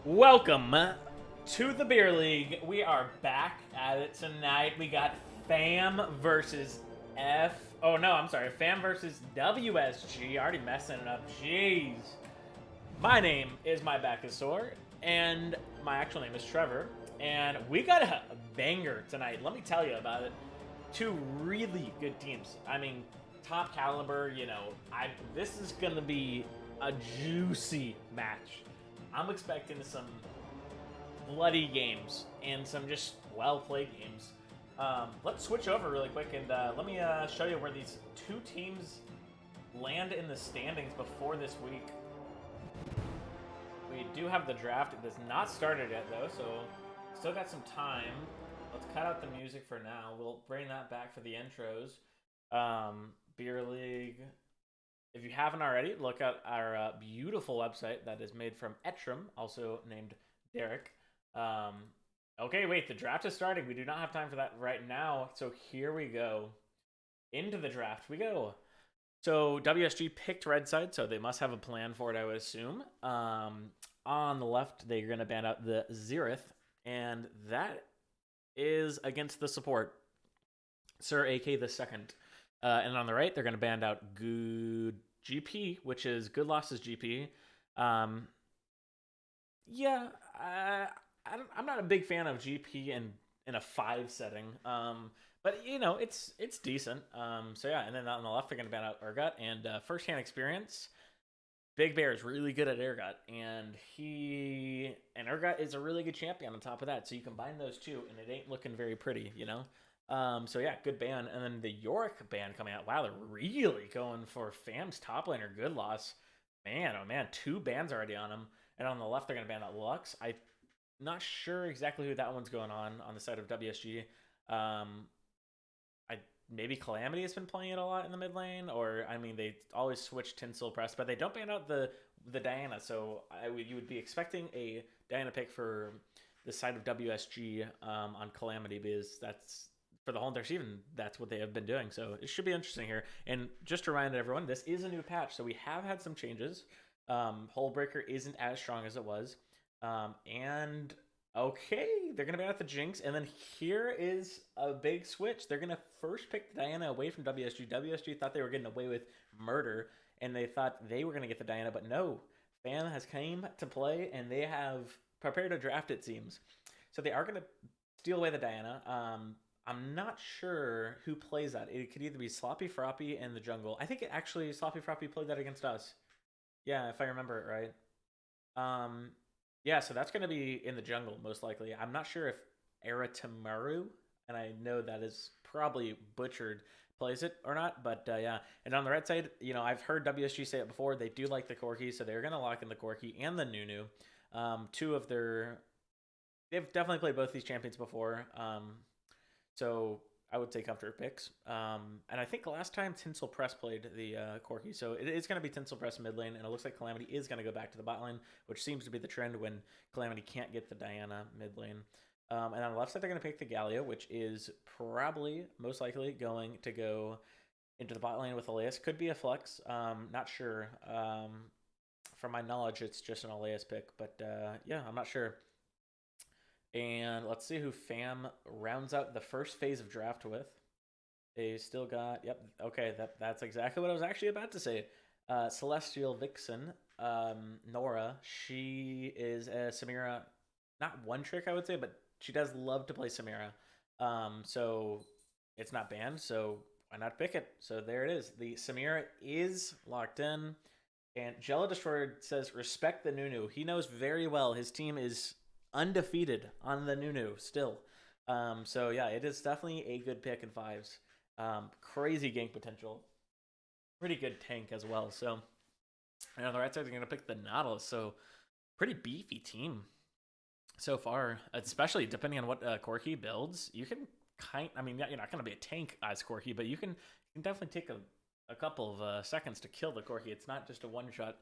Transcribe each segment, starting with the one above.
Welcome to the Beer League. We are back at it tonight. We got Fam versus F. Oh no, I'm sorry. Fam versus WSG. Already messing it up. Jeez. My name is My Back is Sore, and my actual name is Trevor. And we got a banger tonight. Let me tell you about it. Two really good teams. I mean, top caliber. This is gonna be a juicy match. I'm expecting some bloody games and some just well-played games. Let's switch over really quick and let me show you where these two teams land in the standings before this week. We do have the draft. It has not started yet, though, so still got some time. Let's cut out the music for now. We'll bring that back for the intros. Beer League. If you haven't already, look at our beautiful website that is made from Etrim, also named Derek. Okay, wait, the draft is starting. We do not have time for that right now, so here we go. Into the draft we go. So WSG picked red side, so they must have a plan for it, I would assume. On the left, they're going to ban out the Xerath, and that is against the support, Sir AK the Second. And on the right, they're going to ban out Good GP, which is Good Losses GP. I'm not a big fan of GP in a 5 setting. But it's decent. So yeah, and then on the left, they're going to ban out Urgot and First-Hand Experience. Big Bear is really good at Urgot, and Urgot is a really good champion on top of that. So you combine those two, and it ain't looking very pretty, So yeah, good ban. And then the Yorick ban coming out. Wow, they're really going for Fam's top laner. Good loss. Man, oh man, 2 bans already on them. And on the left, they're going to ban out Lux. I'm not sure exactly who that one's going on the side of WSG. Maybe Calamity has been playing it a lot in the mid lane, or they always switch Tinsel Press, but they don't ban out the Diana. So you would be expecting a Diana pick for the side of WSG on Calamity, because that's for the whole entire season. That's what they have been doing. So it should be interesting here. And just to remind everyone, this is a new patch, so we have had some changes. Hullbreaker isn't as strong as it was, and okay, they're going to ban out the Jinx, and then here is a big switch. They're going to first pick the Diana away from WSG. WSG thought they were getting away with murder, and they thought they were going to get the Diana, but no. Fam has came to play, and they have prepared a draft, it seems. So they are going to steal away the Diana. I'm not sure who plays that. It could either be Sloppy Froppy in the jungle. I think Sloppy Froppy played that against us. Yeah, if I remember it right. Yeah, so that's going to be in the jungle, most likely. I'm not sure if Aratimaru, and I know that is probably butchered, plays it or not, but yeah. And on the red side, I've heard WSG say it before. They do like the Corki, so they're going to lock in the Corki and the Nunu. They've definitely played both these champions before, so I would say comfortable picks. And I think last time Tinsel Press played the Corki, so it's going to be Tinsel Press mid lane, and it looks like Calamity is going to go back to the bot lane, which seems to be the trend when Calamity can't get the Diana mid lane. And on the left side, they're going to pick the Galio, which is probably, most likely, going to go into the bot lane with Elias. Could be a flex, not sure. From my knowledge, it's just an Elias pick, but yeah, I'm not sure. And let's see who Fam rounds out the first phase of draft with. They still got, yep, okay, that's exactly what I was actually about to say. Celestial Vixen, Nora, she is a Samira, not one trick I would say, but she does love to play Samira. So it's not banned, so why not pick it? So there it is. The Samira is locked in. And Jello Destroyer says, respect the Nunu. He knows very well his team is undefeated on the Nunu still. So yeah, it is definitely a good pick in 5s. Crazy gank potential. Pretty good tank as well. So, and on the right side, they're going to pick the Nautilus. So, pretty beefy team so far, especially depending on what Corki builds. You can you're not going to be a tank as Corki, but you can definitely take a couple of seconds to kill the Corki. It's not just a one-shot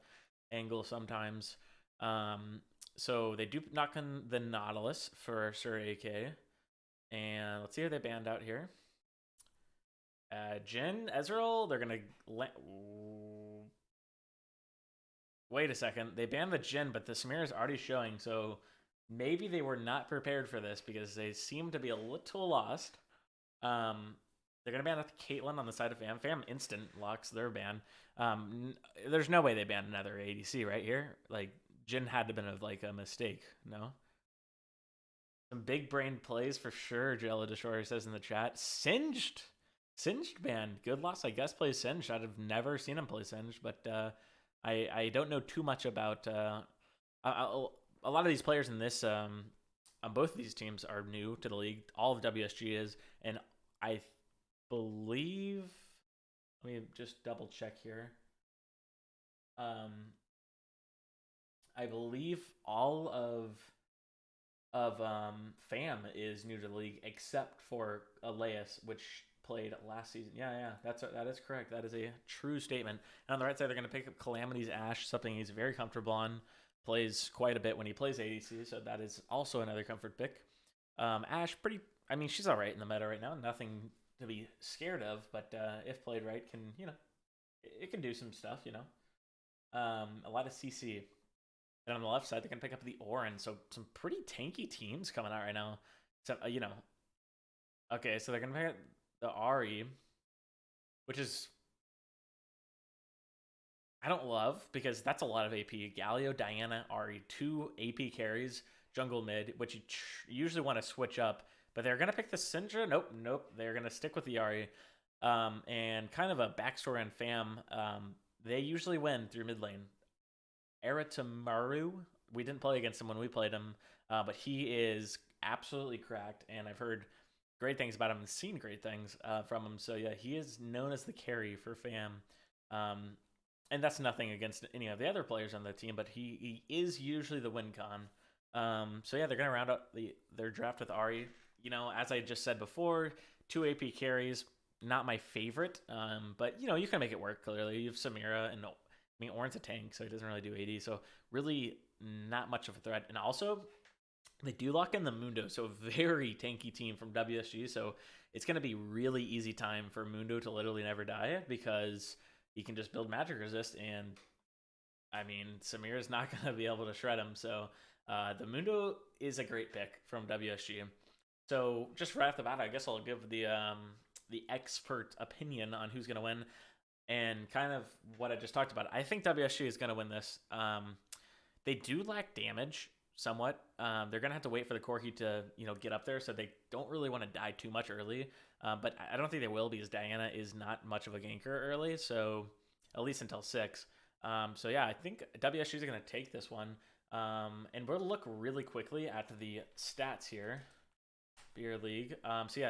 angle sometimes. So they do knock on the Nautilus for Sir AK. And let's see who they banned out here. Jin, Ezreal, they're going to... wait a second. They banned the Jin, but the Samira is already showing, so maybe they were not prepared for this because they seem to be a little lost. They're gonna ban Caitlyn on the side of Fam. Fam instant locks their ban. There's no way they ban another ADC right here. Like Jin had to have been like a mistake. No. Some big brain plays for sure. Jello Deshore says in the chat. Singed ban. Good loss, I guess. Plays Singed. I'd have never seen him play Singed, but I don't know too much about. A lot of these players in this on both of these teams are new to the league. All of WSG is, and I believe. Let me just double check here. I believe all of Fam is new to the league except for Elias, which played last season. Yeah, that is correct. That is a true statement. And on the right side, they're going to pick up Calamity's Ashe, something he's very comfortable on. Plays quite a bit when he plays ADC, so that is also another comfort pick. Ashe, pretty. I mean, she's all right in the meta right now. Nothing to be scared of, but if played right, can it can do some stuff. A lot of CC. And on the left side, they can pick up the Orin. So some pretty tanky teams coming out right now. So, okay, so they're going to pick up the Ahri, which is, I don't love because that's a lot of AP. Galio, Diana, Ahri, 2 AP carries, jungle mid, which you usually want to switch up. But they're going to pick the Syndra. Nope. They're going to stick with the Ahri. And kind of a backstory on Fam. They usually win through mid lane. Eratamaru, we didn't play against him when we played him, but he is absolutely cracked, and I've heard great things about him and seen great things from him. So yeah, he is known as the carry for Fam, and that's nothing against any of the other players on the team, but he is usually the win con. So yeah, they're gonna round out their draft with Ahri. As I just said before, 2 AP carries, not my favorite, but you can make it work. Clearly, you have Samira and. I mean, Orin's a tank, so he doesn't really do AD, so really not much of a threat. And also, they do lock in the Mundo, so a very tanky team from WSG, so it's going to be really easy time for Mundo to literally never die because he can just build magic resist, and I mean, Samira's not going to be able to shred him, so the Mundo is a great pick from WSG. So just right off the bat, I guess I'll give the expert opinion on who's going to win. And kind of what I just talked about. I think WSG is going to win this. They do lack damage somewhat. They're going to have to wait for the Corki to, get up there, so they don't really want to die too much early. But I don't think they will because Diana is not much of a ganker early, so at least until 6. So yeah, I think WSG is going to take this one. And we'll look really quickly at the stats here. Beer League.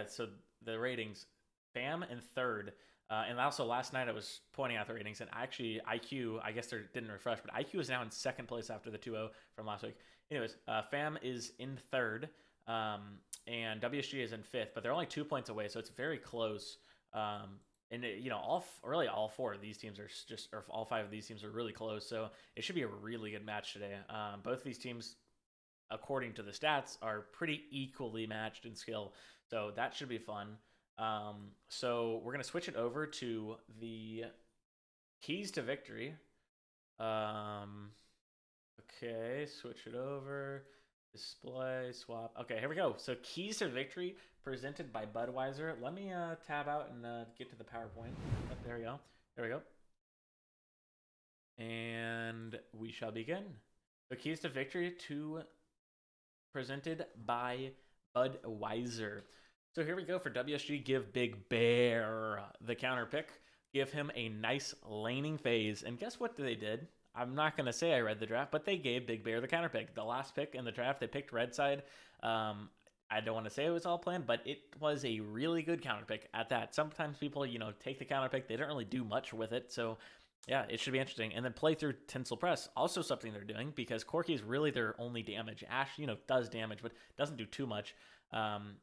So the ratings. Fam in 3rd. And also last night I was pointing out the ratings, and actually IQ, I guess they didn't refresh, but IQ is now in 2nd place after the 2-0 from last week. Anyways, Fam is in 3rd, and WSG is in 5th, but they're only 2 points away, so it's very close. And all 4 of these teams or all 5 of these teams are really close, so it should be a really good match today. Both of these teams, according to the stats, are pretty equally matched in skill, so that should be fun. So we're going to switch it over to the keys to victory. Okay, switch it over. Display, swap. Okay, here we go. So keys to victory presented by Budweiser. Let me tab out and get to the PowerPoint. Oh, there we go. There we go. And we shall begin. So keys to victory presented by Budweiser. So here we go for WSG. Give Big Bear the counter pick. Give him a nice laning phase. And guess what they did? I'm not going to say I read the draft, but they gave Big Bear the counter pick. The last pick in the draft, they picked red side. I don't want to say it was all planned, but it was a really good counter pick at that. Sometimes people, take the counter pick. They don't really do much with it. So yeah, it should be interesting. And then play through Tinsel Press, also something they're doing because Corki is really their only damage. Ashe, does damage, but doesn't do too much.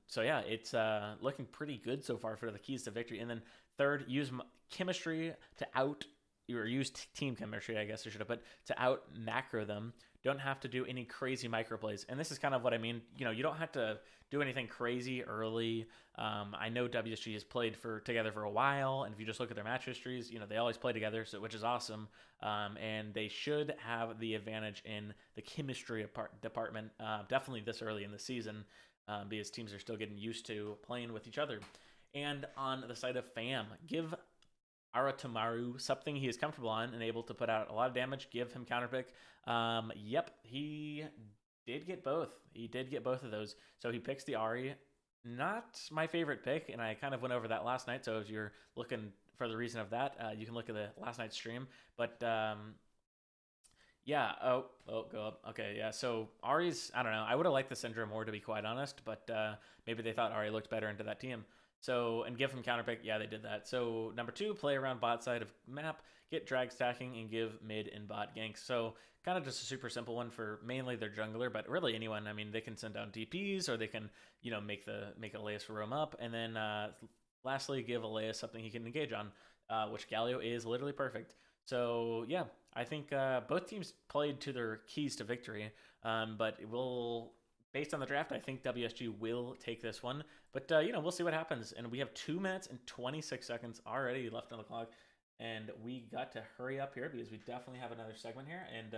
So yeah, it's looking pretty good so far for the keys to victory. And then 3rd, use chemistry to use team chemistry, I guess I should have, but to out macro them don't have to do any crazy microplays. And this is kind of what I mean. You don't have to do anything crazy early. I know WSG has played together for a while, and if you just look at their match histories, they always play together, which is awesome. And they should have the advantage in the chemistry department, definitely this early in the season, because teams are still getting used to playing with each other. And on the side of FAM, give Aratomaru something he is comfortable on and able to put out a lot of damage. Give him counterpick. Yep, he did get both. He did get both of those. So he picks the Ari. Not my favorite pick, and I kind of went over that last night. So if you're looking for the reason of that, you can look at the last night's stream. But yeah. Oh, go up. Okay, yeah. So Ari's, I don't know. I would have liked the Syndra more, to be quite honest, but maybe they thought Ari looked better into that team. So, and give him counterpick. Yeah, they did that. So, number 2, play around bot side of map, get drag stacking, and give mid and bot ganks. So, kind of just a super simple one for mainly their jungler, but really anyone. I mean, they can send down DPs, or they can, make Elias roam up, and then lastly, give Elias something he can engage on, which Galio is literally perfect. So, yeah, I think both teams played to their keys to victory, but it will. Based on the draft, I think WSG will take this one. But, we'll see what happens. And we have 2 minutes and 26 seconds already left on the clock. And we got to hurry up here because we definitely have another segment here. And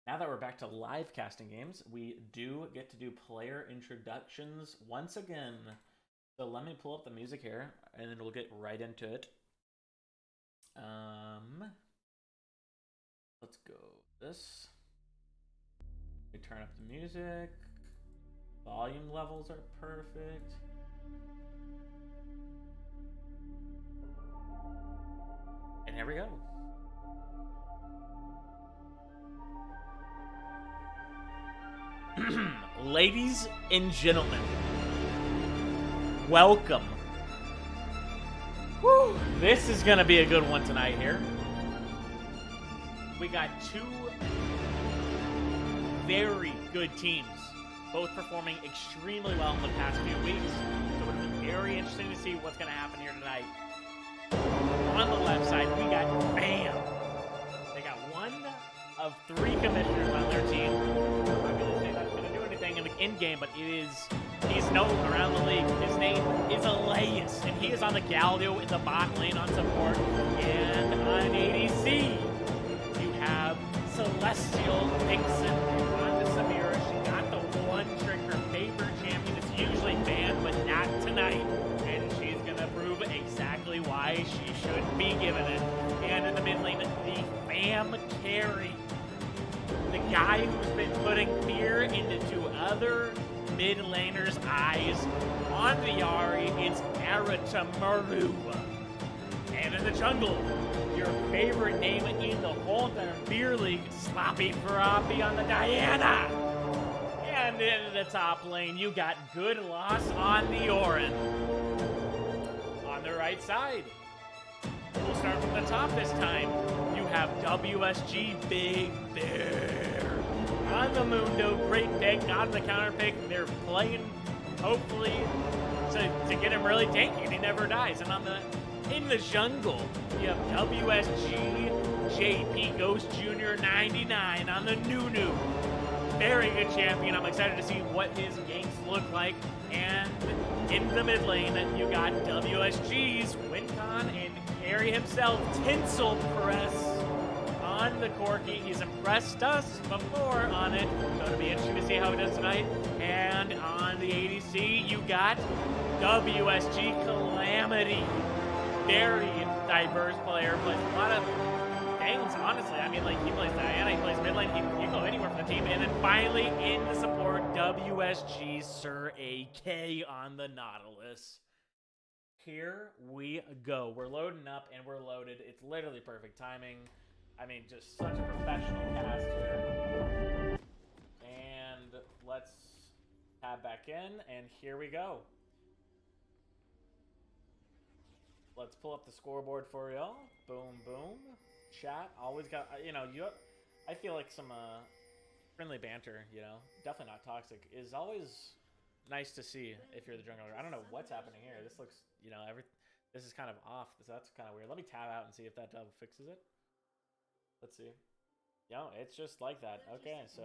now that we're back to live casting games, we do get to do player introductions once again. So let me pull up the music here, and then we'll get right into it. Let's go this. We turn up the music. Volume levels are perfect. And here we go. Ladies and gentlemen, welcome. Woo, this is going to be a good one tonight here. We got 2 very good teams, both performing extremely well in the past few weeks. So it'll be very interesting to see what's going to happen here tonight. On the left side, we got FAM. They got 1 of 3 commissioners on their team. I'm not going to say that's going to do anything in game, but he's known around the league. His name is Elias, and he is on the Galio in the bot lane on support. And on ADC, you have Celestial Nixon on the Samira. She got the one trick, her favorite champion. It's usually banned, but not tonight. And she's going to prove exactly why she should be given it. And in the mid lane, the FAM carry. The guy who's been putting fear into other mid laners' eyes on the Yari, it's Aratomaru. And in the jungle, your favorite name in the whole entire beer league, Sloppy Froppy on the Diana. And in the top lane, you got Good Loss on the Orin. On the right side, we'll start from the top this time. You have WSG Big Bear. On the Mundo, great pick, on the counter pick. They're playing, hopefully, to get him really tanky. He never dies. And in the jungle, you have WSG JP Ghost Jr. 99 on the Nunu. Very good champion. I'm excited to see what his ganks look like. And in the mid lane, you got WSG's Wincon and Carry himself, Tinsel Press on the Corki. He's impressed us before on it, so it'll be interesting to see how he does tonight. And on the ADC, you got WSG Calamity. Very diverse player, plays a lot of games, honestly. I mean, like, he plays Diana, he plays mid lane, he can go anywhere from the team. And then finally, in the support, WSG Sir AK on the Nautilus. Here we go. We're loading up, and we're loaded. It's literally perfect timing. I mean, just such a professional cast here. And let's tab back in, and here we go. Let's pull up the scoreboard for y'all. Boom, boom. Chat, always got, I feel like some friendly banter, definitely not toxic, is always nice to see if you're the jungler. I don't know what's happening here. This looks, this is kind of off. So that's kind of weird. Let me tab out and see if that fixes it. Let's see. No, it's just like that. Okay, so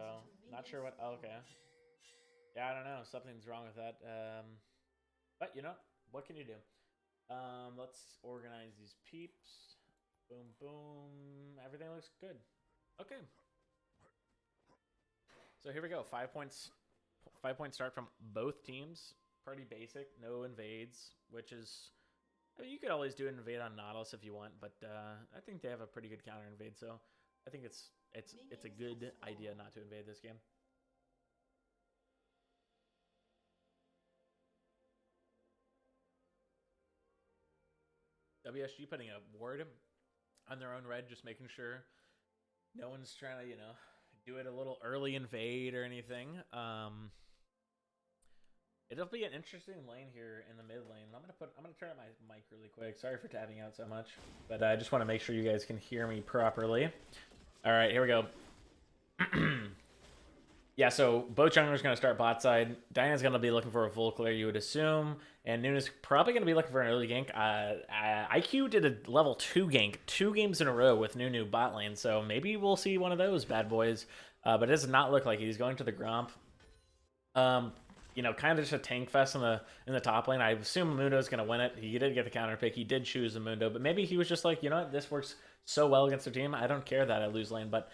not sure what. Oh, okay, yeah, I don't know. Something's wrong with that. But you know, what can you do? Let's organize these peeps. Boom, boom. Everything looks good. Okay, so here we go. 5 points. 5 point start from both teams. Pretty basic. No invades, which is. I mean, you could always do an invade on Nautilus if you want, but I think they have a pretty good counter invade, so I think it's a good idea not to invade this game. WSG putting a ward on their own red, just making sure no one's trying to, do it a little early invade or anything. It'll be an interesting lane here in the mid lane. I'm gonna turn up my mic really quick. Sorry for tapping out so much, but I just want to make sure you guys can hear me properly. All right, here we go. Yeah, so both junglers going to start bot side. Diana's going to be looking for a full clear, you would assume. And Nuna's probably going to be looking for an early gank. IQ did a level 2 gank 2 games in a row with Nunu bot lane, so maybe we'll see one of those bad boys. But it does not look like he's going to the Gromp. Kind of just a tank fest in the top lane. I assume Mundo's going to win it. He did get the counter pick. He did choose the Mundo, but maybe he was just like, you know what, this works so well against their team. I don't care that I lose lane, but...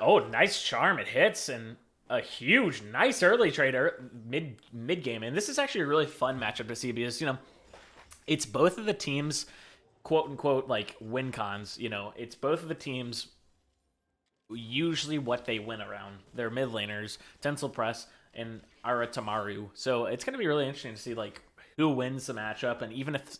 oh, nice charm. It hits, and a huge, nice early trade mid game. And this is actually a really fun matchup to see because, it's both of the teams, quote unquote, like win cons. It's both of the teams usually what they win around. They're mid laners, Tensile Press, and Ara Tamaru. So it's going to be really interesting to see, like, who wins the matchup. And even if,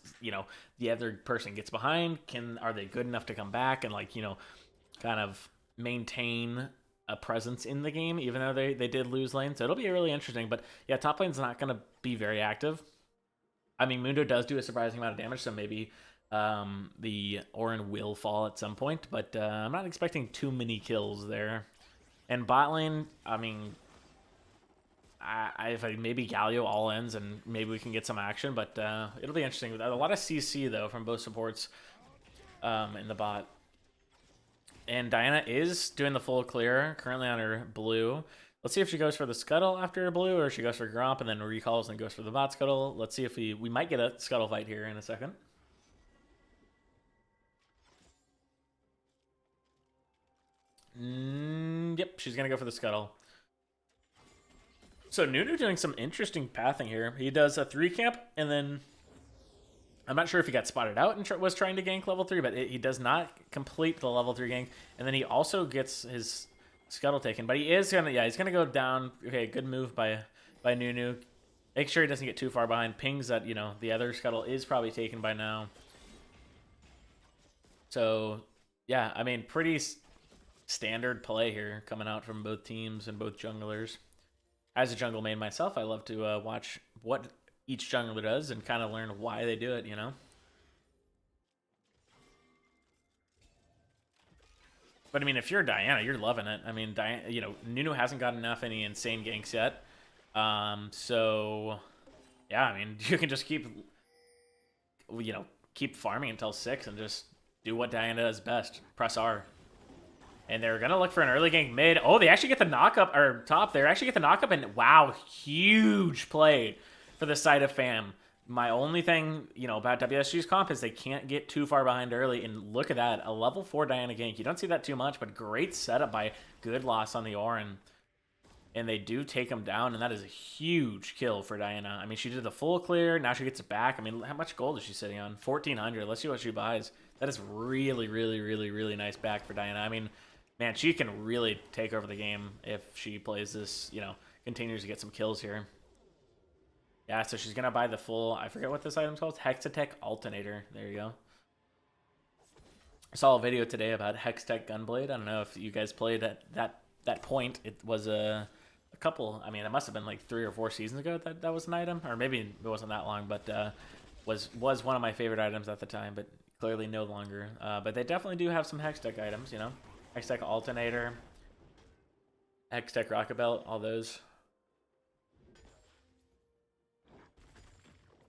the other person gets behind, are they good enough to come back and, like, kind of maintain a presence in the game, even though they did lose lane. So it'll be really interesting. But yeah, top lane's not going to be very active. I mean, Mundo does do a surprising amount of damage, so maybe the Orin will fall at some point. But I'm not expecting too many kills there. And bot lane, I mean, if maybe Galio all ends and maybe we can get some action. But it'll be interesting. A lot of CC, though, from both supports in the bot. And Diana is doing the full clear, currently on her blue. Let's see if she goes for the scuttle after her blue, or she goes for Gromp and then recalls and goes for the bot scuttle. Let's see if we might get a scuttle fight here in a second. Yep, she's going to go for the scuttle. So Nunu doing some interesting pathing here. He does a 3 camp, and then... I'm not sure if he got spotted out and was trying to gank level 3, but he does not complete the level 3 gank. And then he also gets his scuttle taken. But he is going to, he's going to go down. Okay, good move by Nunu. Make sure he doesn't get too far behind. Pings that, the other scuttle is probably taken by now. So, yeah, I mean, pretty standard play here coming out from both teams and both junglers. As a jungle main myself, I love to watch what each jungler does and kind of learn why they do it, But I mean, if you're Diana, you're loving it. I mean, Nunu hasn't got enough any insane ganks yet. So yeah, I mean, you can just keep farming until 6 and just do what Diana does best. Press R. And they're going to look for an early gank mid. Oh, they actually get the knock-up, or top there. Actually get the knock-up, and wow, huge play for the side of fam. My only thing, about WSG's comp is they can't get too far behind early. And look at that, a level 4 Diana gank. You don't see that too much, but great setup by good loss on the Orin. And they do take him down, and that is a huge kill for Diana. I mean, she did the full clear. Now she gets it back. I mean, how much gold is she sitting on? 1,400. Let's see what she buys. That is really, really, really, really nice back for Diana. I mean, man, she can really take over the game if she plays this, continues to get some kills here. Yeah, so she's going to buy the full, I forget what this item's called, Hexatech Alternator. There you go. I saw a video today about Hextech Gunblade. I don't know if you guys played at that point. It was a couple, I mean, it must have been like 3 or 4 seasons ago that was an item. Or maybe it wasn't that long, but was one of my favorite items at the time, but clearly no longer. But they definitely do have some Hextech items, Hextech Alternator, Hextech Rocket Belt, all those.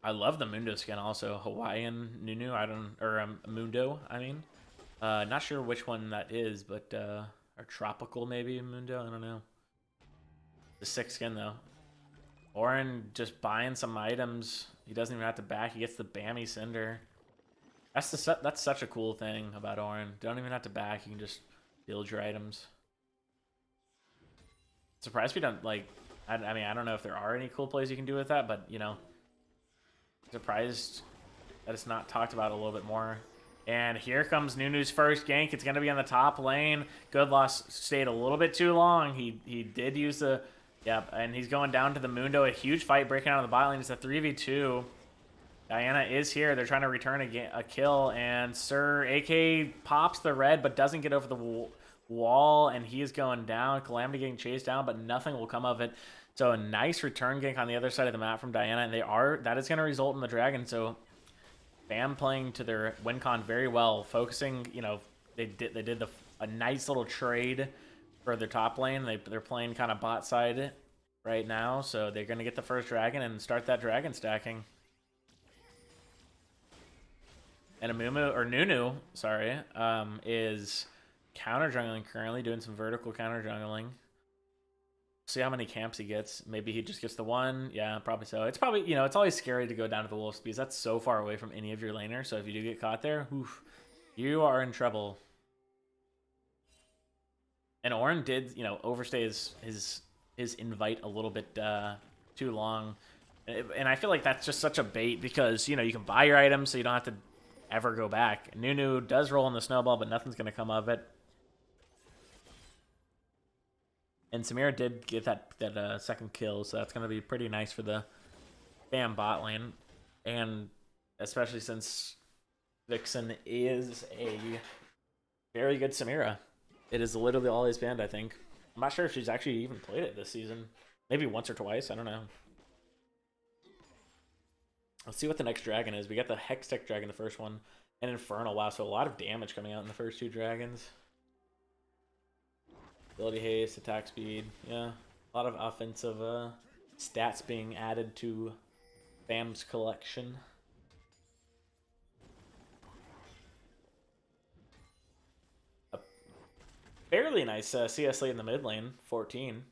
I love the Mundo skin also. Hawaiian Nunu, Mundo, I mean. Not sure which one that is, but Or tropical, maybe, Mundo? I don't know. The 6 skin, though. Orin just buying some items. He doesn't even have to back. He gets the Bammy Cinder. That's such a cool thing about Orin. Don't even have to back. You can just build your items. Surprised we don't, like... I mean, I don't know if there are any cool plays you can do with that, but, you know... Surprised that it's not talked about a little bit more. And here comes Nunu's first gank. It's going to be on the top lane. Good Loss stayed a little bit too long. He did use the... Yep, and he's going down to the Mundo. A huge fight breaking out of the bot lane. It's a 3v2. Diana is here. They're trying to return a kill. And Sir AK pops the red, but doesn't get over the wall. And he is going down. Calamity getting chased down, but nothing will come of it. So a nice return gank on the other side of the map from Diana. And that is going to result in the Dragon. So Bam playing to their win con very well. Focusing, you know, they did a nice little trade for their top lane. They're playing kind of bot side right now, so they're going to get the first dragon and start that dragon stacking. And Nunu, sorry, is counter jungling currently, doing some vertical counter jungling. See how many camps he gets. Maybe he just gets the one. Yeah, probably so. It's probably, you know, it's always scary to go down to the wolf speeds. That's so far away from any of your laners, so if you do get caught there, oof, you are in trouble. And Orin did, you know, overstay his invite a little bit too long. And I feel like that's just such a bait because, you know, you can buy your items so you don't have to ever go back. Nunu does roll in the snowball, but nothing's going to come of it. And Samira did get that second kill, so that's going to be pretty nice for the Bam bot lane. And especially since Vixen is a very good Samira. It is literally all he's banned, I think. I'm not sure if she's actually even played it this season. Maybe once or twice, I don't know. Let's see what the next dragon is. We got the Hextech dragon, the first one, and Infernal. Wow, so a lot of damage coming out in the first two dragons. Ability haste, attack speed, yeah. A lot of offensive stats being added to Bam's collection. Fairly nice CS lead in the mid lane, 14. And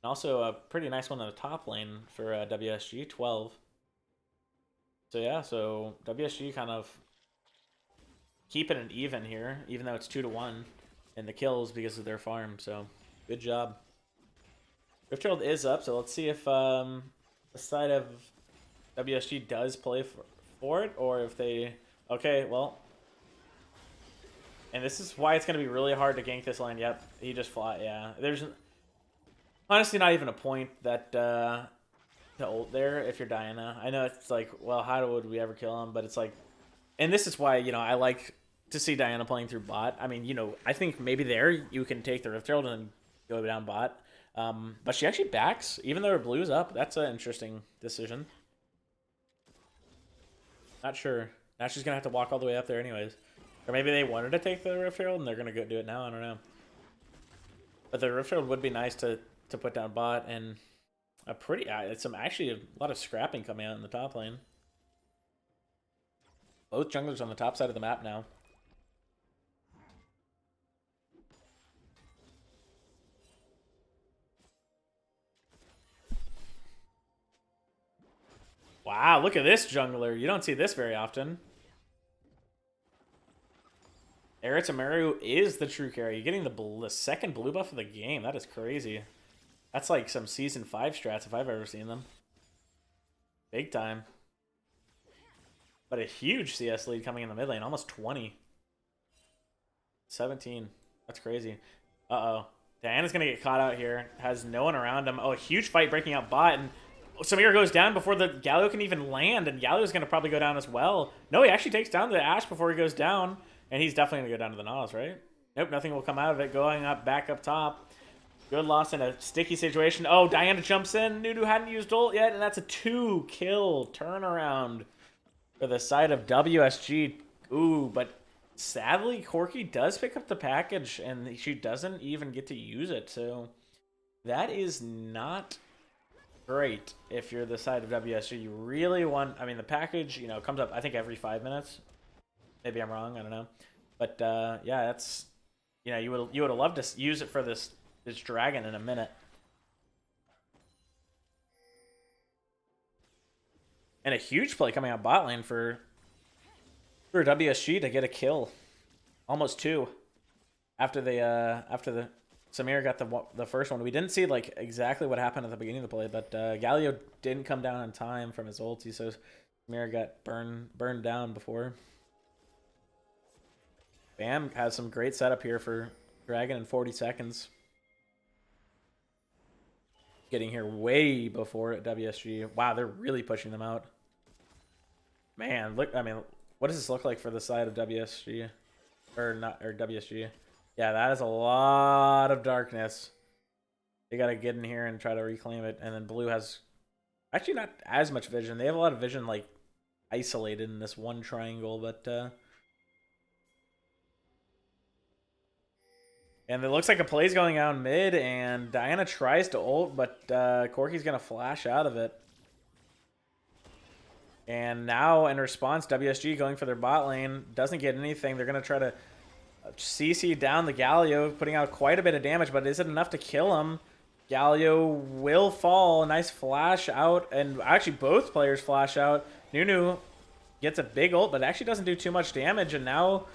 also a pretty nice one in the top lane for WSG, 12. So yeah, so WSG kind of keeping it even here, even though it's 2-1 in the kills because of their farm. So good job. Rift Herald is up, so let's see if the side of WSG does play for it, or if they... Okay, well... And this is why it's going to be really hard to gank this lane. Yep, he just fly. Yeah, there's honestly not even a point that to ult there if you're Diana. I know it's like, well, how would we ever kill him? But it's like, and this is why, you know, I like to see Diana playing through bot. I mean, you know, I think maybe there you can take the Rift Herald and go down bot. But she actually backs, even though her blue's up. That's an interesting decision. Not sure. Now she's going to have to walk all the way up there anyways. Or maybe they wanted to take the Rift Herald and they're going to go do it now. I don't know. But the Rift Herald would be nice to put down bot. And a pretty... it's actually a lot of scrapping coming out in the top lane. Both junglers on the top side of the map now. Wow, look at this jungler. You don't see this very often. Eretamaru is the true carry. You're getting the second blue buff of the game. That is crazy. That's like some Season 5 strats if I've ever seen them. Big time. But a huge CS lead coming in the mid lane. Almost 20. 17. That's crazy. Uh-oh. Diana's going to get caught out here. Has no one around him. Oh, a huge fight breaking out bot. And Samir goes down before the Galio can even land. And Galio's going to probably go down as well. No, he actually takes down the Ashe before he goes down. And he's definitely going to go down to the Nautilus, right? Nope, nothing will come out of it. Going up, back up top. Good loss in a sticky situation. Oh, Diana jumps in. Nunu hadn't used ult yet, and that's a 2-kill turnaround for the side of WSG. Ooh, but sadly, Corki does pick up the package, and she doesn't even get to use it. So that is not great if you're the side of WSG. You really want... I mean, the package, you know, comes up, I think, every 5 minutes. Maybe I'm wrong. I don't know. But, yeah, that's You know, you would have loved to use it for this dragon in a minute. And a huge play coming out bot lane for WSG to get a kill, almost 2, after the Samir got the first one. We didn't see like exactly what happened at the beginning of the play, but Galio didn't come down in time from his ulti, so Samir got burned down before. Bam has some great setup here for Dragon in 40 seconds. Getting here way before at WSG. Wow, they're really pushing them out. Man, look, I mean, what does this look like for the side of WSG? Or WSG. Yeah, that is a lot of darkness. They got to get in here and try to reclaim it. And then blue has actually not as much vision. They have a lot of vision, like, isolated in this one triangle, but and it looks like a play's going out mid, and Diana tries to ult, but Corki's going to flash out of it. And now, in response, WSG going for their bot lane. Doesn't get anything. They're going to try to CC down the Galio, putting out quite a bit of damage, but is it enough to kill him? Galio will fall. Nice flash out, and actually both players flash out. Nunu gets a big ult, but actually doesn't do too much damage, and now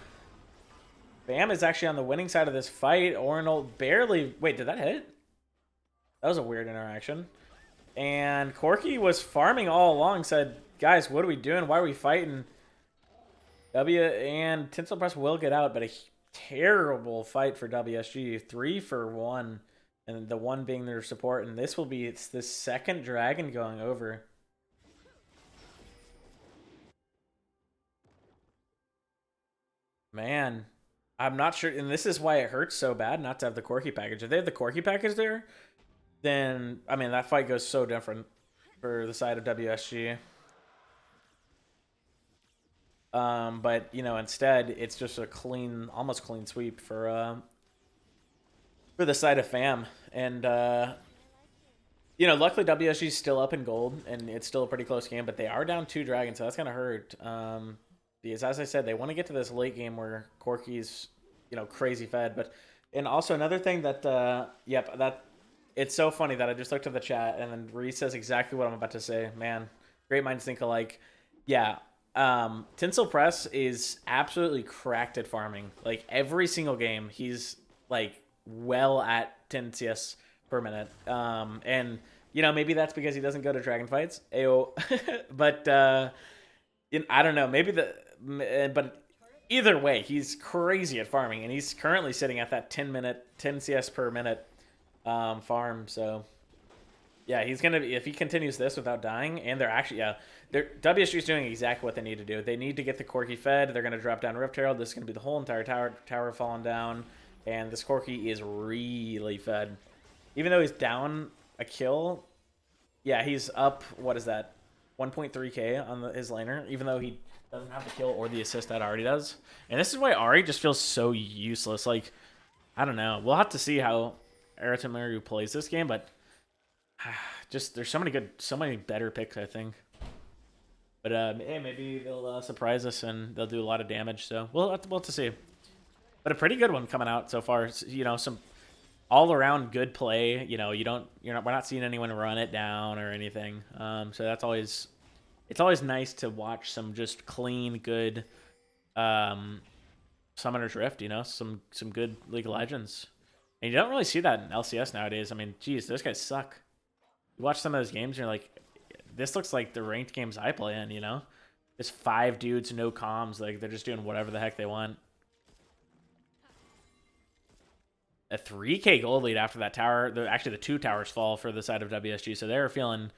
Bam is actually on the winning side of this fight. Orinol barely... Wait, did that hit? That was a weird interaction. And Corki was farming all along, said, guys, what are we doing? Why are we fighting? And Tinsel Press will get out, but a terrible fight for WSG. 3 for 1, and the 1 being their support. And this will be it's the second dragon going over. Man, I'm not sure, and this is why it hurts so bad not to have the Corki package. If they have the Corki package there, then, I mean, that fight goes so different for the side of WSG. But, you know, instead, it's just a clean, almost clean sweep for the side of FAM. And, you know, luckily WSG's still up in gold, and it's still a pretty close game, but they are down 2 dragons, so that's going to hurt. Because, as I said, they want to get to this late game where Corki's, you know, crazy fed. But, and also another thing that, yep, that, it's so funny that I just looked at the chat, and then Reese says exactly what I'm about to say. Man, great minds think alike. Yeah. Tinsel Press is absolutely cracked at farming. Like, every single game, he's, like, well at 10 CS per minute. And, you know, maybe that's because he doesn't go to dragon fights. Ayo. But, I don't know. Maybe but either way, he's crazy at farming. And he's currently sitting at that 10 CS per minute farm. So, yeah, he's going to be, if he continues this without dying, and they're actually, yeah, WSG is doing exactly what they need to do. They need to get the Corki fed. They're going to drop down Rift Herald. This is going to be the whole entire tower falling down. And this Corki is really fed. Even though he's down a kill, yeah, he's up, what is that, 1.3k on his laner, even though he doesn't have the kill or the assist that Ahri does. And this is why Ahri just feels so useless. Like, I don't know. We'll have to see how Aratomaru plays this game, but just there's so many better picks, I think. But hey, maybe they'll surprise us and they'll do a lot of damage. So we'll have to see. But a pretty good one coming out so far. You know, some all around good play. You know, we're not seeing anyone run it down or anything. So that's always, it's always nice to watch some just clean, good Summoner's Rift. You know, some good League of Legends. And you don't really see that in LCS nowadays. I mean, geez, those guys suck. You watch some of those games and you're like, this looks like the ranked games I play in, you know? Just 5 dudes, no comms. Like, they're just doing whatever the heck they want. A 3k gold lead after that tower. Actually, the 2 towers fall for the side of WSG. So they're feeling,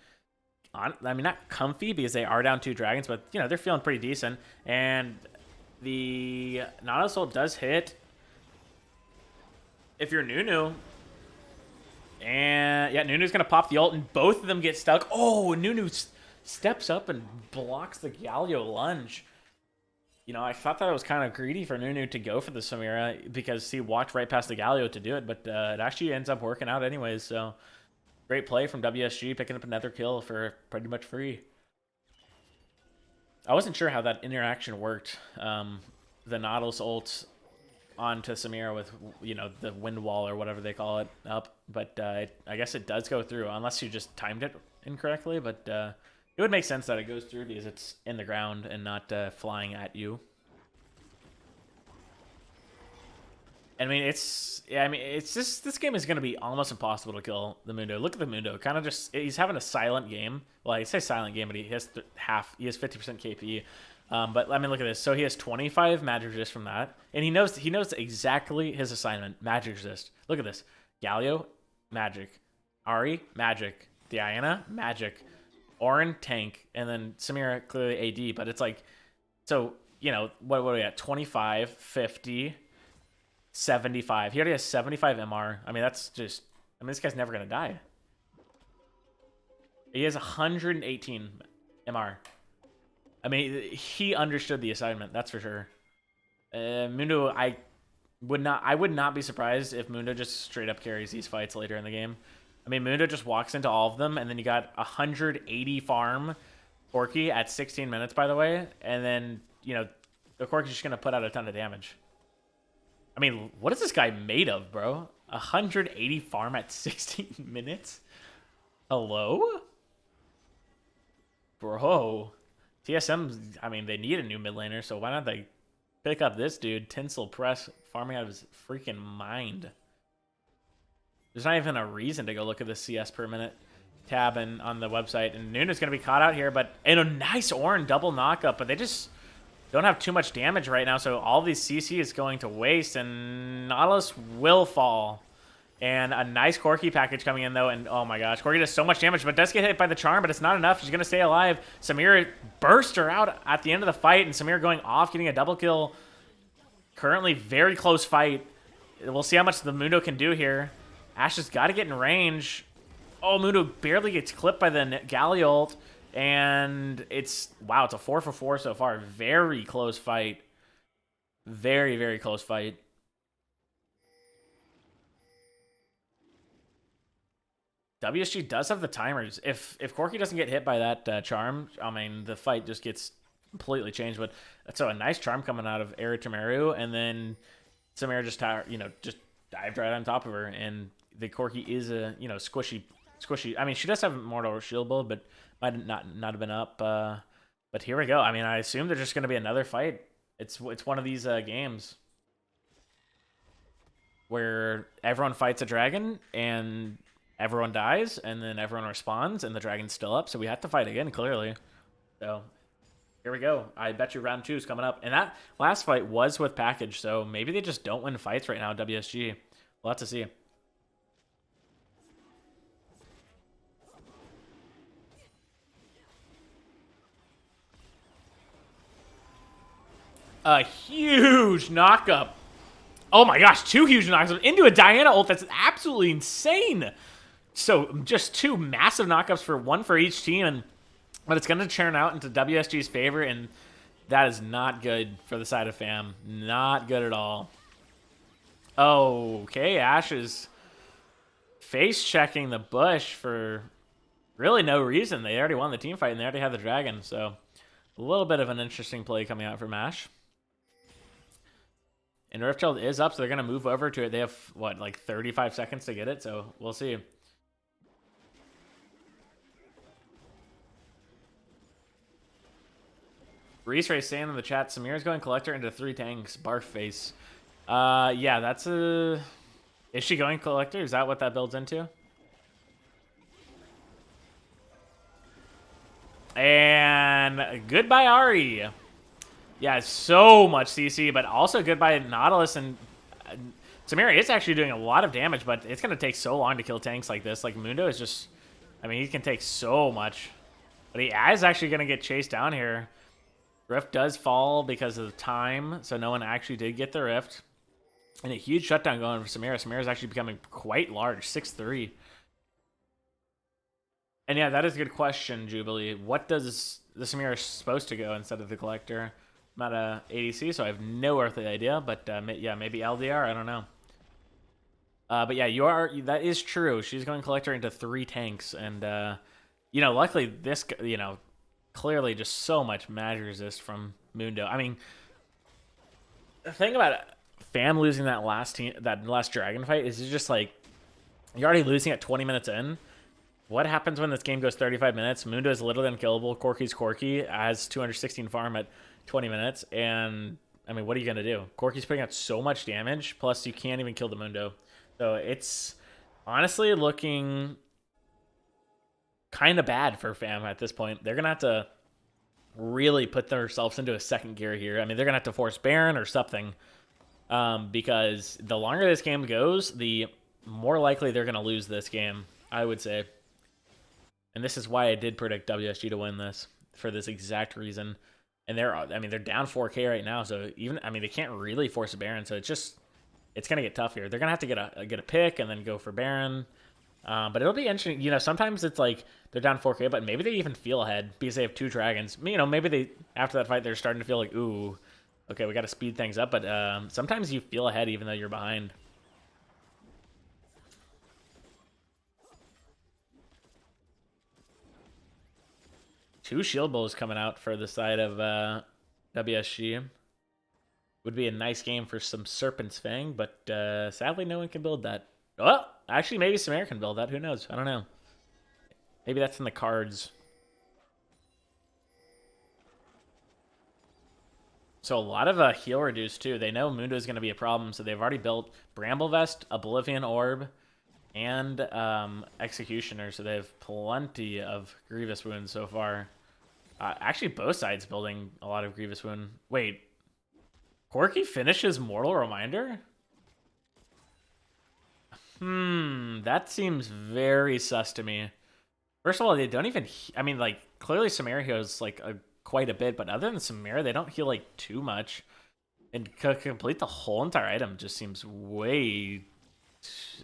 I mean, not comfy because they are down 2 dragons, but, you know, they're feeling pretty decent. And the Nautilus ult does hit. If you're Nunu, and yeah, Nunu's going to pop the ult, and both of them get stuck. Oh, Nunu steps up and blocks the Galio lunge. You know, I thought that it was kind of greedy for Nunu to go for the Samira because he walked right past the Galio to do it, but it actually ends up working out anyways. So, great play from WSG, picking up another kill for pretty much free. I wasn't sure how that interaction worked. The Nautilus ult onto Samira with, you know, the wind wall or whatever they call it up. But I guess it does go through, unless you just timed it incorrectly. But it would make sense that it goes through because it's in the ground and not flying at you. I mean, it's just, this game is going to be almost impossible to kill the Mundo. Look at the Mundo. Kind of just, he's having a silent game. Well, I say silent game, but he has he has 50% KP. But I mean, look at this. So he has 25 magic resist from that, and he knows exactly his assignment. Magic resist. Look at this. Galio, magic. Ari, magic. Diana, magic. Orin, tank, and then Samira, clearly AD. But it's like, so, you know, what are we at? 25, 50, 75. He already has 75 MR. I mean, that's just, I mean, this guy's never gonna die. He has 118 MR. I mean, he understood the assignment, that's for sure. Mundo, I would not be surprised if Mundo just straight up carries these fights later in the game. I mean, Mundo just walks into all of them, and then you got 180 farm Corki at 16 minutes, by the way, and then, you know, the Corki's just gonna put out a ton of damage. I mean, what is this guy made of, bro? 180 farm at 16 minutes? Hello? Bro. TSM, I mean, they need a new mid laner, so why not they pick up this dude, Tinsel Press, farming out of his freaking mind. There's not even a reason to go look at the CS per minute tab on the website. And Nuna's going to be caught out here, but in a nice Orin double knockup, but they just don't have too much damage right now, so all these CC is going to waste, and Nautilus will fall. And a nice Corki package coming in, though, and oh my gosh, Corki does so much damage, but does get hit by the charm, but it's not enough. She's going to stay alive. Samira burst her out at the end of the fight, and Samira going off, getting a double kill. Currently, very close fight. We'll see how much the Mundo can do here. Ashe has got to get in range. Oh, Mundo barely gets clipped by the Galli ult, and it's, wow, it's a 4-for-4 so far. Very close fight. Very, very close fight. WSG does have the timers. If Corki doesn't get hit by that charm, I mean, the fight just gets completely changed. But so a nice charm coming out of Eritamaru, and then Samira just, you know, just dived right on top of her. And the Corki is a, you know, squishy. I mean, she does have Mortal Shield build, but might not have been up. But here we go. I mean, I assume there's just going to be another fight. It's one of these games where everyone fights a dragon and everyone dies, and then everyone responds, and the dragon's still up, so we have to fight again, clearly. So, here we go. I bet you round 2 is coming up. And that last fight was with package, so maybe they just don't win fights right now, WSG. We'll have to see. A huge knockup. Oh my gosh, 2 huge knockups into a Diana ult. That's absolutely insane. So just 2 massive knockups for one for each team, but it's going to churn out into WSG's favor, and that is not good for the side of fam. Not good at all. Okay, Ashe is face checking the bush for really no reason. They already won the team fight, and they already had the dragon, so a little bit of an interesting play coming out from Ashe. And Riftchild is up, so they're going to move over to it. They have, what, like 35 seconds to get it, so we'll see. Reese Ray saying in the chat, Samira's going collector into 3 tanks. Barf face. Yeah, that's a... Is she going collector? Is that what that builds into? And goodbye, Ari. Yeah, so much CC, but also goodbye, Nautilus. And Samira is actually doing a lot of damage, but it's going to take so long to kill tanks like this. Like, Mundo is just... I mean, he can take so much. But he is actually going to get chased down here. Rift does fall because of the time, so no one actually did get the Rift. And a huge shutdown going for Samira. Samira is actually becoming quite large, 6'3". And yeah, that is a good question, Jubilee. What does the Samira supposed to go instead of the Collector? I'm not a ADC, so I have no earthly idea, but yeah, maybe LDR, I don't know. But yeah, that is true. She's going Collector into 3 tanks, and you know, luckily this, you know, clearly just so much magic resist from Mundo. I mean, the thing about Fam losing that last dragon fight is just like, you're already losing at 20 minutes in. What happens when this game goes 35 minutes? Mundo is literally unkillable. Corky's Corky has 216 farm at 20 minutes. And, I mean, what are you going to do? Corky's putting out so much damage, plus you can't even kill the Mundo. So it's honestly looking kind of bad for Fam at this point. They're going to have to really put themselves into a second gear here. I mean, they're going to have to force Baron or something. Because the longer this game goes, the more likely they're going to lose this game, I would say. And this is why I did predict WSG to win this, for this exact reason. And they're down 4K right now, so they can't really force a Baron, so it's gonna get tough here. They're gonna have to get a pick and then go for Baron. But it'll be interesting. You know, sometimes it's like they're down 4K, but maybe they even feel ahead because they have 2 dragons. You know, maybe they, after that fight, they're starting to feel like, ooh, okay, we got to speed things up. But sometimes you feel ahead even though you're behind. Two shield bulls coming out for the side of WSG. Would be a nice game for some Serpent's Fang, but sadly no one can build that. Oh, actually maybe Samir can build that. Who knows? I don't know. Maybe that's in the cards. So a lot of heal reduce too. They know Mundo is going to be a problem, so they've already built Bramble Vest, Oblivion Orb, and Executioner. So they have plenty of Grievous Wounds so far. Actually, both sides building a lot of Grievous Wound. Wait, Corky finishes Mortal Reminder? That seems very sus to me. First of all, they don't even... I mean, like, clearly Samira heals, like, quite a bit, but other than Samira, they don't heal, like, too much. And complete the whole entire item just seems way...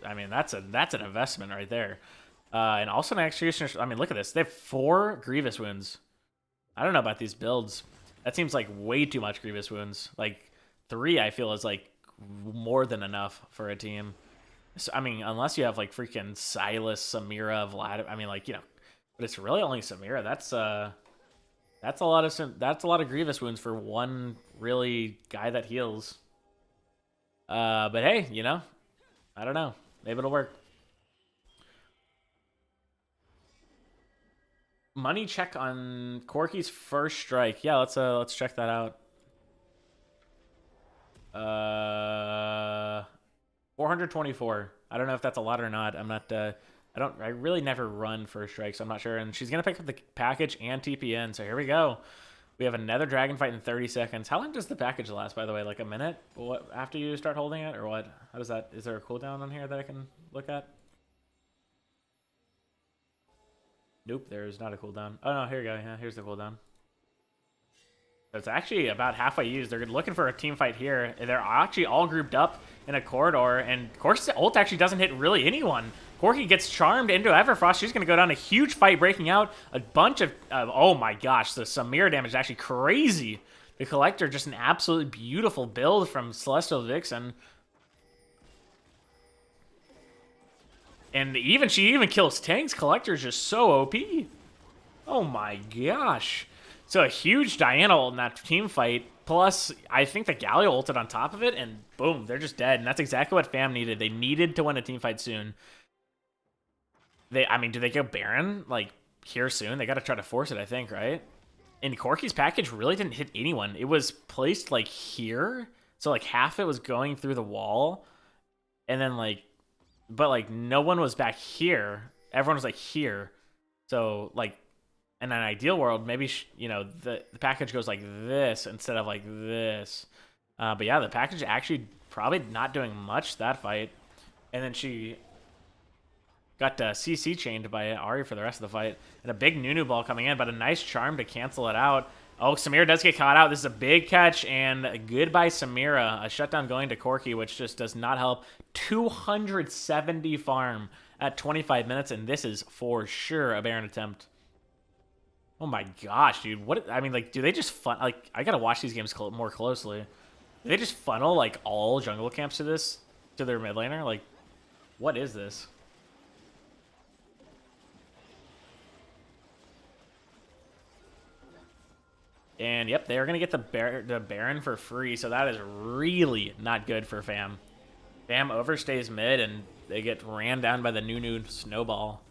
I mean, that's an investment right there. And also an Executioner... I mean, look at this. They have 4 Grievous Wounds. I don't know about these builds. That seems like way too much Grievous Wounds. Like, 3, I feel, is, like, more than enough for a team. So, I mean, unless you have, like, freaking Silas, Samira, Vlad... I mean, like, you know... But it's really only Samira. That's a lot of Grievous Wounds for one really guy that heals. But hey, you know... I don't know. Maybe it'll work. Money check on Corky's first strike. Yeah, let's check that out. 424. I don't know if that's a lot or not. I'm not. I really never run first strike, so I'm not sure. And she's gonna pick up the package and TPN. So here we go. We have another dragon fight in 30 seconds. How long does the package last, by the way? Like a minute? What, after you start holding it, or what? How does that... Is there a cooldown on here that I can look at? Nope, there's not a cooldown. Oh, no, here we go. Yeah, here's the cooldown. So it's actually about halfway used. They're looking for a team fight here. They're actually all grouped up in a corridor, and Corky's ult actually doesn't hit really anyone. Corky gets charmed into Everfrost. She's going to go down a huge fight, breaking out a bunch of... oh my gosh, the Samira damage is actually crazy. The Collector, just an absolutely beautiful build from Celestial Vixen. And she even kills tanks. Collector is just so OP. Oh my gosh. So a huge Diana ult in that team fight. Plus, I think the Galio ulted on top of it, and boom, they're just dead. And that's exactly what Fam needed. They needed to win a team fight soon. I mean, do they go Baron, like, here soon? They got to try to force it, I think, right? And Corky's package really didn't hit anyone. It was placed, like, here. So, like, half it was going through the wall. And then, like... But, like, no one was back here. Everyone was, like, here. So, like, in an ideal world, maybe, you know, the package goes like this instead of, like, this. But, yeah, the package actually probably not doing much that fight. And then she... got CC chained by Ari for the rest of the fight. And a big Nunu ball coming in, but a nice charm to cancel it out. Oh, Samira does get caught out. This is a big catch, and goodbye, Samira. A shutdown going to Corky, which just does not help. 270 farm at 25 minutes, and this is for sure a Baron attempt. Oh my gosh, dude. What? I mean, like, do they just like, I gotta watch these games more closely. Do they just funnel, like, all jungle camps to their mid laner? Like, what is this? And yep, they're gonna get the Baron for free, so that is really not good for Fam. Fam overstays mid, and they get ran down by the new snowball.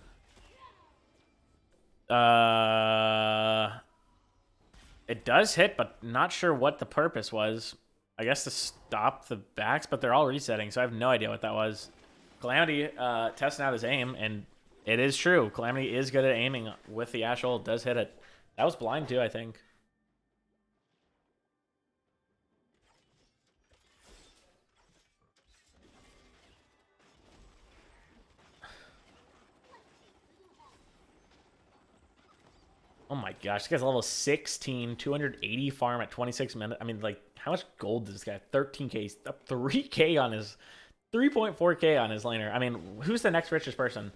It does hit, but not sure what the purpose was. I guess to stop the backs, but they're all resetting, so I have no idea what that was. Calamity testing out his aim, and it is true. Calamity is good at aiming with the Ash ult. Does hit it. That was blind too, I think. Oh my gosh, this guy's level 16, 280 farm at 26 minutes. I mean, like, how much gold does this guy have? 13k, up 3k on his, 3.4k on his laner. I mean, who's the next richest person?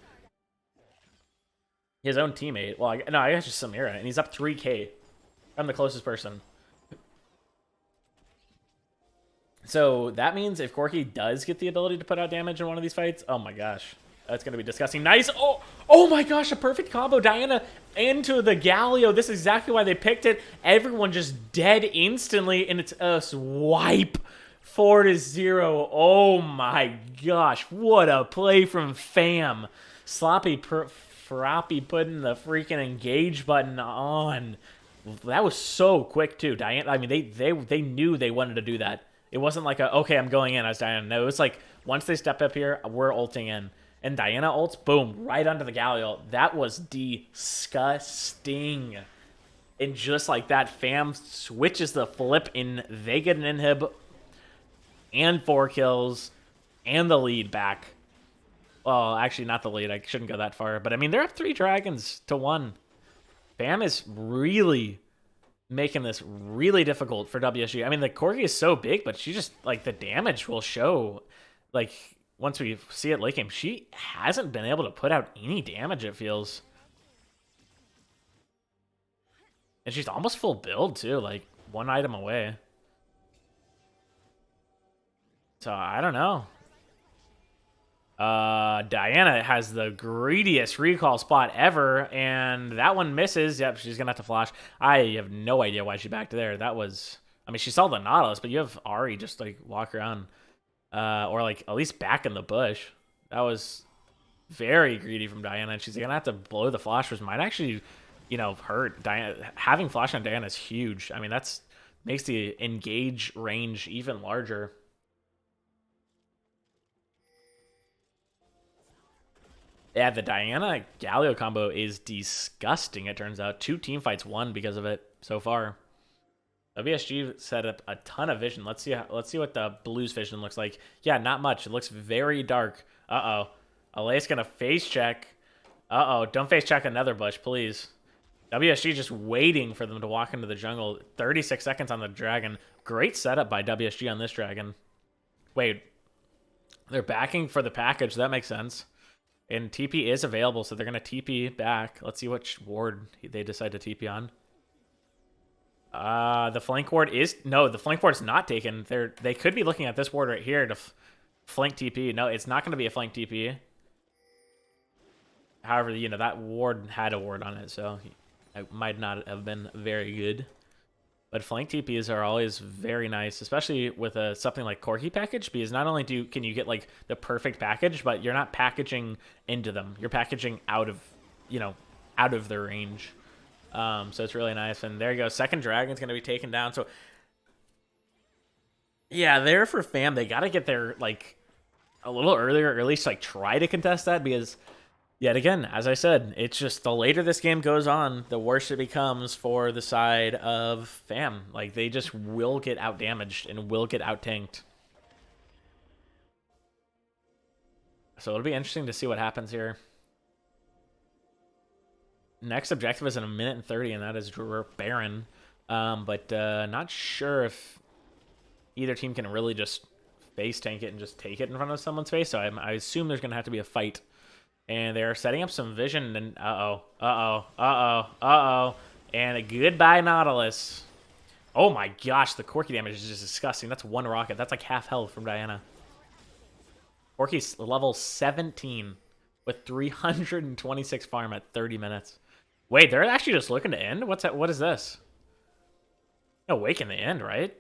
His own teammate. Well, no, I guess just Samira, and he's up 3k. I'm the closest person. So that means if Corki does get the ability to put out damage in one of these fights, oh my gosh. That's going to be disgusting. Nice. Oh my gosh, a perfect combo. Diana into the Galio. This is exactly why they picked it. Everyone just dead instantly, and it's a swipe 4-0. Oh my gosh, what a play from Fam. Floppy putting the freaking engage button on. That was so quick too. Diana, I mean, they knew they wanted to do that. It wasn't like okay, I'm going in as Diana. No, it was like once they step up here, we're ulting in. And Diana ults, boom, right under the Galio. That was disgusting. And just like that, Fam switches the flip, and they get an inhib and 4 kills and the lead back. Well, actually, not the lead. I shouldn't go that far. But, I mean, they're up 3 dragons to 1. Fam is really making this really difficult for WSG. I mean, the Corgi is so big, but she just, like, the damage will show, like, once we see it late game, she hasn't been able to put out any damage, it feels. And she's almost full build, too, like, 1 item away. So, I don't know. Diana has the greediest recall spot ever, and that one misses. Yep, she's gonna have to flash. I have no idea why she backed there. That was... I mean, she saw the Nautilus, but you have Ari just, like, walk around. Or, like, at least back in the bush. That was very greedy from Diana, and she's gonna have to blow the flash, which might actually, you know, hurt. Diana, having flash on Diana is huge. I mean, that's makes the engage range even larger. Yeah, the Diana Galio combo is disgusting, it turns out. 2 team fights won because of it so far. WSG set up a ton of vision. Let's see what the Blues vision looks like. Yeah, not much. It looks very dark. Uh-oh. Alay's gonna face check. Uh-oh. Don't face check another bush, please. WSG just waiting for them to walk into the jungle. 36 seconds on the dragon. Great setup by WSG on this dragon. Wait. They're backing for the package. That makes sense. And TP is available, so they're going to TP back. Let's see which ward they decide to TP on. The flank ward is... No, the flank ward is not taken. They could be looking at this ward right here to flank TP. No, it's not going to be a flank TP. However, you know, that ward had a ward on it, so it might not have been very good. But flank TPs are always very nice, especially with something like Corki package, because not only can you get like the perfect package, but you're not packaging into them. You're packaging out of, you know, out of their range. So it's really nice. And there you go. Second dragon's going to be taken down. So yeah, there for Fam, they got to get there like a little earlier, or at least like try to contest that, because yet again, as I said, it's just the later this game goes on, the worse it becomes for the side of Fam. Like, they just will get out-damaged and will get out-tanked. So it'll be interesting to see what happens here. Next objective is in 1:30, and that is Baron. But not sure if either team can really just face tank it and just take it in front of someone's face. So I assume there's going to have to be a fight. And they're setting up some vision, and and a goodbye Nautilus. Oh my gosh, the Corki damage is just disgusting. That's 1 rocket. That's like half health from Diana. Corki's level 17 with 326 farm at 30 minutes. Wait, they're actually just looking to end? What is this? No wake in the end, right?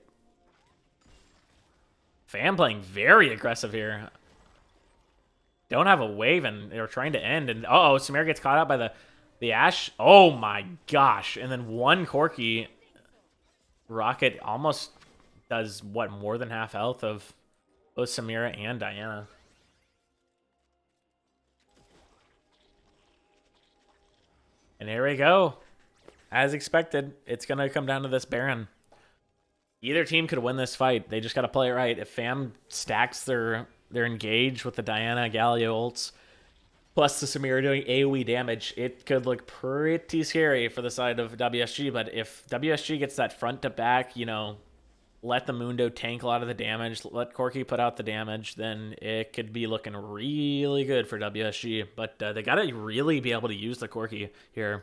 Fam playing very aggressive here. Don't have a wave, and they're trying to end. And uh-oh, Samir gets caught out by the Ashe. Oh my gosh. And then one Corki Rocket almost does, what, more than half health of both Samira and Diana. And here we go. As expected, it's going to come down to this Baron. Either team could win this fight. They just got to play it right. If Fam stacks their engage with the Diana Galio ults, plus the Samira doing AoE damage, it could look pretty scary for the side of WSG. But if WSG gets that front to back, you know, let the Mundo tank a lot of the damage, let Corki put out the damage, then it could be looking really good for WSG. But they got to really be able to use the Corki here.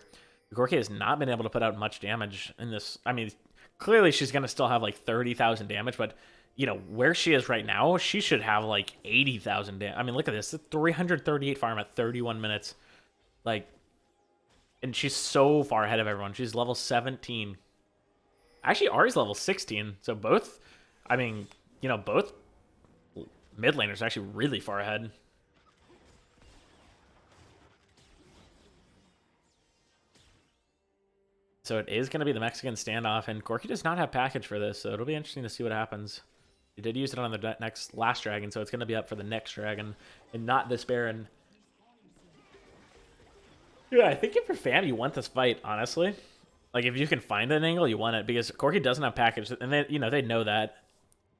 The Corki has not been able to put out much damage in this. I mean, clearly she's going to still have like 30,000 damage, but you know, where she is right now, she should have like 80,000 damage. I mean, look at this. 338 farm at 31 minutes. Like, and she's so far ahead of everyone. She's level 17. Actually, Ari's level 16. So both, I mean, you know, both mid laners are actually really far ahead. So it is going to be the Mexican standoff, and Corki does not have package for this, so it'll be interesting to see what happens. He did use it on the last dragon, so it's going to be up for the next dragon, and not this Baron. Yeah, I think if you're Fam, you want this fight, honestly. Like, if you can find an angle, you want it, because Corki doesn't have package, and they, you know, they know that.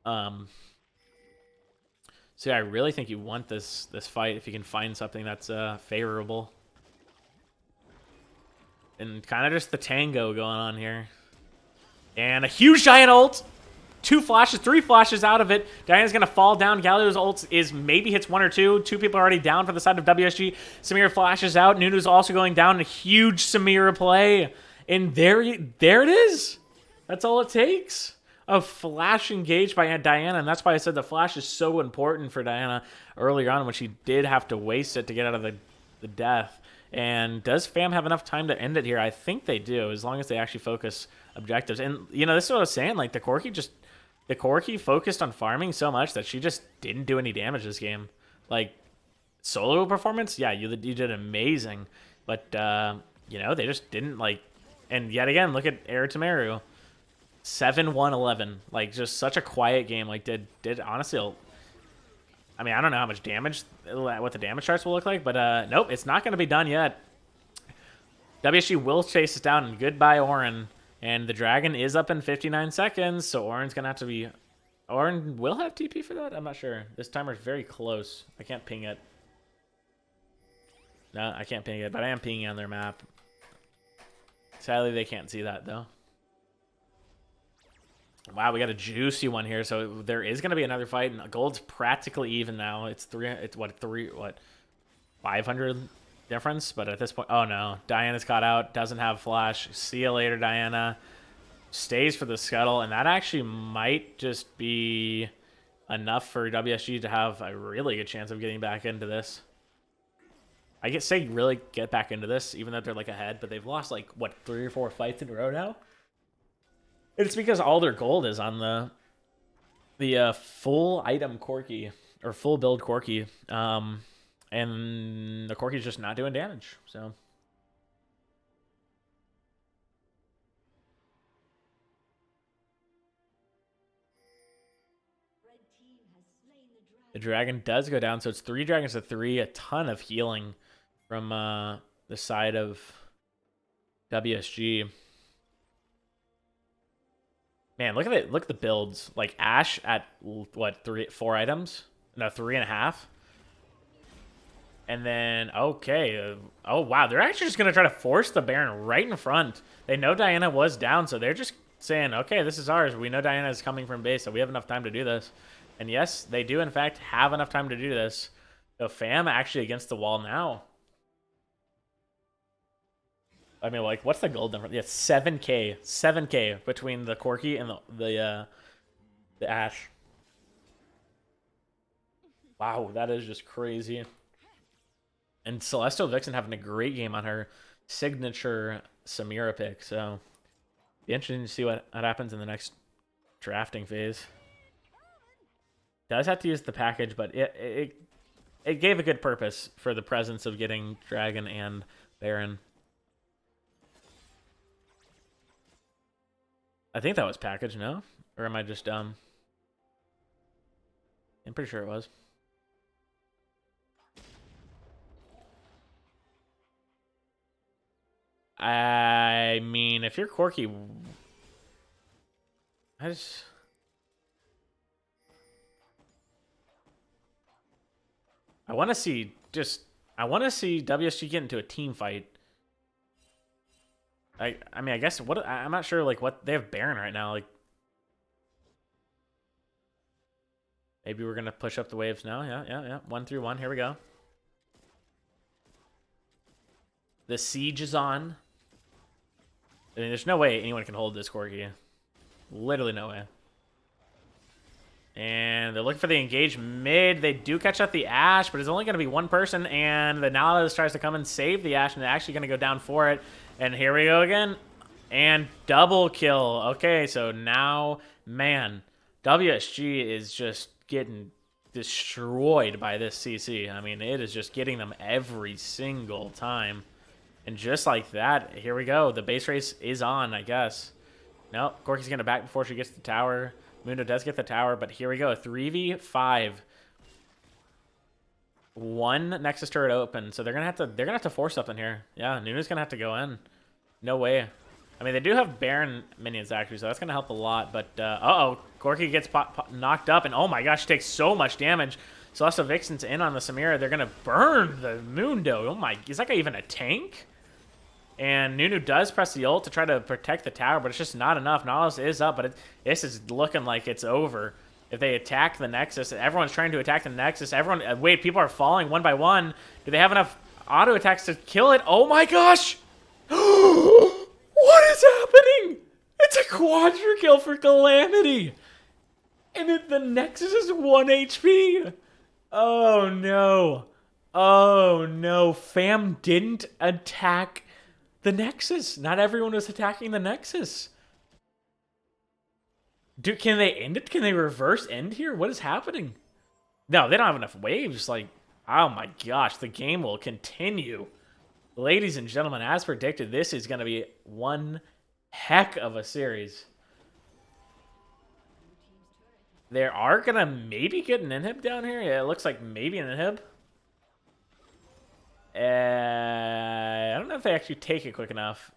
So yeah, I really think you want this fight if you can find something that's favorable. And kind of just the tango going on here. And a huge giant ult. 2 flashes, 3 flashes out of it. Diana's going to fall down. Galio's ult is maybe hits 1 or 2. 2 people are already down for the side of WSG. Samira flashes out. Nunu's also going down. A huge Samira play. And there it is. That's all it takes. A flash engaged by Diana. And that's why I said the flash is so important for Diana earlier on when she did have to waste it to get out of the death. And does Fam have enough time to end it here? I think they do, as long as they actually focus objectives. And, you know, this is what I was saying. Like, the Corki focused on farming so much that she just didn't do any damage this game. Like, solo performance, yeah, you did amazing. But, you know, they just didn't, like... And yet again, look at Air Tamaru. 7-1-11. Like, just such a quiet game. Like, did honestly... I mean, I don't know how much damage, what the damage charts will look like, but nope, it's not going to be done yet. WSG will chase it down, and goodbye, Orin. And the dragon is up in 59 seconds, so Orin's going to have to be... Orin will have TP for that? I'm not sure. This timer's very close. I can't ping it. No, I can't ping it, but I am pinging on their map. Sadly, they can't see that, though. Wow, we got a juicy one here. So there is going to be another fight, and gold's practically even now. It's 500 difference, but at this point, oh no, Diana's caught out, doesn't have flash. See you later, Diana. Stays for the scuttle, and that actually might just be enough for WSG to have a really good chance of getting back into this. I guess say really get back into this, even though they're like ahead, but they've lost like what 3 or 4 fights in a row now. It's because all their gold is on the full item Corki, or full build Corki, and the Corki's just not doing damage. So the dragon does go down, so it's 3 dragons to 3. A ton of healing from the side of WSG. Man, look at it. Look at the builds. Like Ashe at what 4 items? No, 3.5. And then okay. Oh wow, they're actually just gonna try to force the Baron right in front. They know Diana was down, so they're just saying, okay, this is ours. We know Diana is coming from base, so we have enough time to do this. And yes, they do in fact have enough time to do this. So Fam actually against the wall now. I mean, like, what's the gold number? Yeah, 7K. 7K between the Corki and the Ashe. Wow, that is just crazy. And Celestial Vixen having a great game on her signature Samira pick, so Be interesting to see what happens in the next drafting phase. Does have to use the package, but it gave a good purpose for the presence of getting Dragon and Baron. I think that was packaged, no? Or am I just dumb? I'm pretty sure it was. I mean, if you're Corky, I want to see WSG get into a team fight. I mean, I guess I'm not sure like what they have Baron right now. Like maybe we're gonna push up the waves now. Yeah. 1-1. Here we go. The siege is on. I mean, there's no way anyone can hold this Corgi. Literally no way. And they're looking for the engage mid. They do catch up the Ashe, but it's only going to be one person. And the Nautilus tries to come and save the Ashe, and they're actually going to go down for it. And here we go again. And double kill. Okay, so now, man, WSG is just getting destroyed by this CC. I mean, it is just getting them every single time. And just like that, here we go. The base race is on, I guess. Nope, Corky's going to back before she gets the tower. Mundo does get the tower, but here we go. 3v5. One Nexus turret open, so they're gonna have to force something here. Yeah, Nunu's gonna have to go in. No way. I mean, they do have Baron minions actually, so that's gonna help a lot. But uh-oh, Corky gets knocked up, and oh my gosh, she takes so much damage. Celestial Vixen's in on the Samira. They're gonna burn the Mundo. Oh my, is that guy even a tank? And Nunu does press the ult to try to protect the tower, but it's just not enough. Nautilus is up, but this is looking like it's over. If they attack the Nexus, everyone's trying to attack the Nexus. Everyone, wait, people are falling one by one. Do they have enough auto attacks to kill it? Oh my gosh! What is happening? It's a quadra kill for Calamity. And the Nexus is 1 HP. Oh no. Oh no. Fam didn't attack the Nexus. Not everyone was attacking the Nexus. Dude, can they end it? Can they reverse end here? What is happening? No, they don't have enough waves. Like, oh my gosh, the game will continue. Ladies and gentlemen, as predicted, this is going to be one heck of a series. They are going to maybe get an inhib down here. Yeah, it looks like maybe an inhib. I don't know if they actually take it quick enough.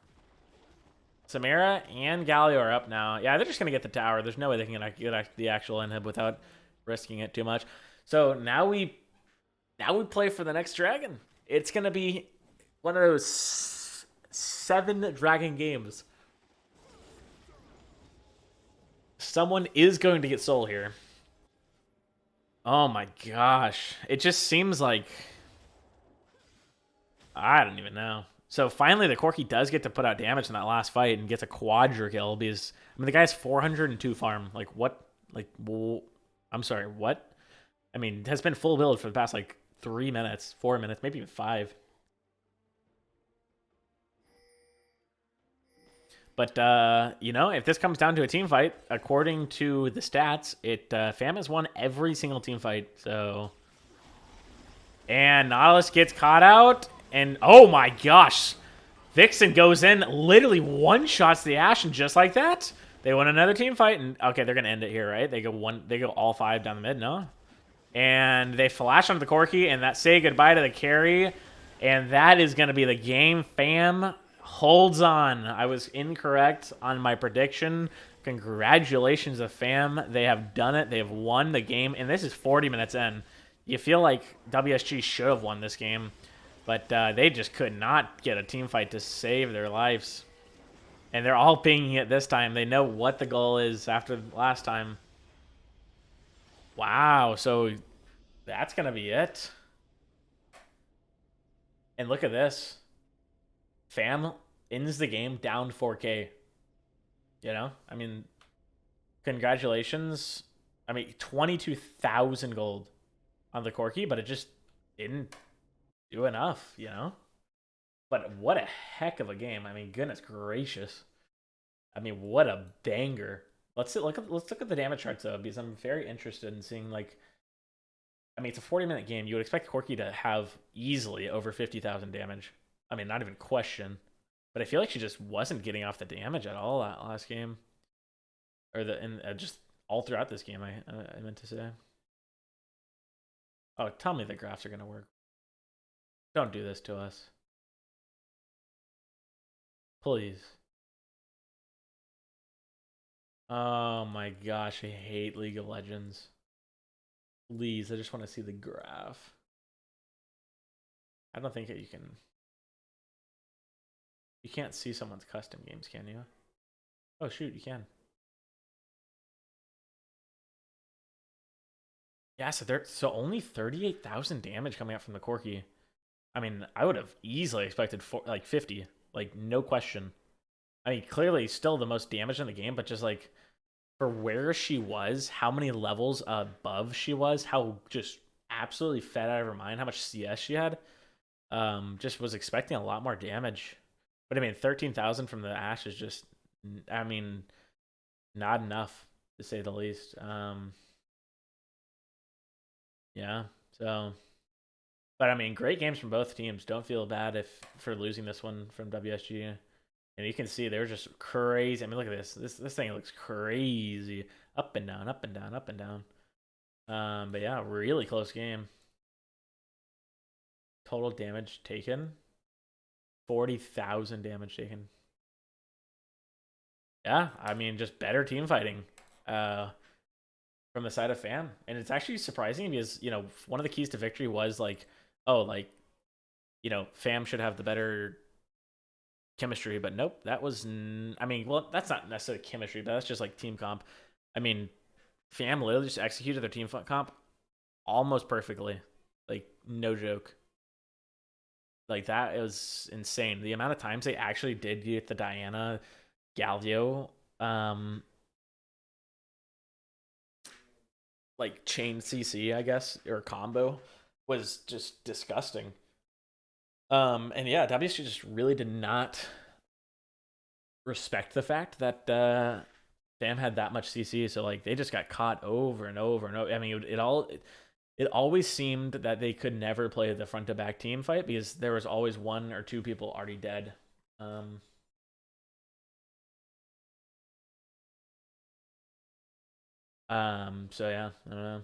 Samira and Galio are up now. Yeah, they're just going to get the tower. There's no way they can get the actual inhib without risking it too much. So now we play for the next dragon. It's going to be one of those 7 dragon games. Someone is going to get soul here. Oh my gosh. It just seems like... I don't even know. So finally, the Corky does get to put out damage in that last fight and gets a quadra kill because, I mean, the guy has 402 farm. Like, what? Like, I'm sorry, what? I mean, has been full build for the past, like, 3 minutes, 4 minutes, maybe even 5. But, you know, if this comes down to a team fight, according to the stats, Fam has won every single team fight, so... And Nautilus gets caught out... And, oh my gosh, Vixen goes in, literally one-shots the Ashe, and just like that, they win another team fight. And, okay, they're going to end it here, right? They go all 5 down the mid, no? And they flash onto the Corky, and that say goodbye to the carry. And that is going to be the game. Fam holds on. I was incorrect on my prediction. Congratulations to Fam. They have done it. They have won the game. And this is 40 minutes in. You feel like WSG should have won this game. But they just could not get a team fight to save their lives. And they're all pinging it this time. They know what the goal is after last time. Wow, so that's going to be it. And look at this. Fam ends the game down 4K. You know? I mean, congratulations. I mean, 22,000 gold on the Corky, but it just didn't do enough, you know? But what a heck of a game. I mean, goodness gracious. I mean, what a banger. Let's look at the damage charts though, because I'm very interested in seeing like. I mean, it's a 40-minute game. You would expect Corki to have easily over 50,000 damage. I mean, not even question. But I feel like she just wasn't getting off the damage at all that last game, or just all throughout this game. I meant to say. Oh, tell me the graphs are gonna work. Don't do this to us, please. Oh my gosh, I hate League of Legends. Please, I just want to see the graph. I don't think that you can. You can't see someone's custom games, can you? Oh shoot, you can. Yeah, so only 38,000 damage coming out from the Corki. I mean, I would have easily expected like 50, like no question. I mean, clearly still the most damage in the game, but just like for where she was, how many levels above she was, how just absolutely fed out of her mind, how much CS she had. Just was expecting a lot more damage. But I mean, 13,000 from the Ashe is just, I mean, not enough to say the least. Yeah, so, but I mean, great games from both teams. Don't feel bad for losing this one from WSG. And you can see they're just crazy. I mean, look at this. This thing looks crazy. Up and down, up and down, up and down. But yeah, really close game. Total damage taken. 40,000 damage taken. Yeah, I mean, just better team fighting. From the side of Fam. And it's actually surprising because, you know, one of the keys to victory was like, oh, like, you know, Fam should have the better chemistry, but nope, that was, I mean, well, that's not necessarily chemistry, but that's just like team comp. I mean, Fam literally just executed their team comp almost perfectly. Like, no joke. Like, that was insane. The amount of times they actually did get the Diana Galvio like chain CC, I guess, or combo was just disgusting. And yeah, WSG just really did not respect the fact that Fam had that much CC, so like they just got caught over and over and over. I mean, it always seemed that they could never play the front to back team fight because there was always one or two people already dead. So yeah, I don't know.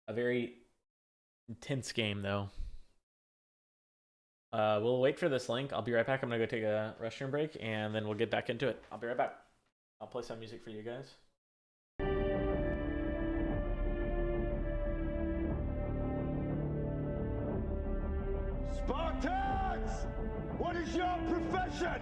A very intense game though. We'll wait for this link. I'll be right back. I'm gonna go take a restroom break and then we'll get back into it. I'll be right back. I'll play some music for you guys. Spartans! What is your profession?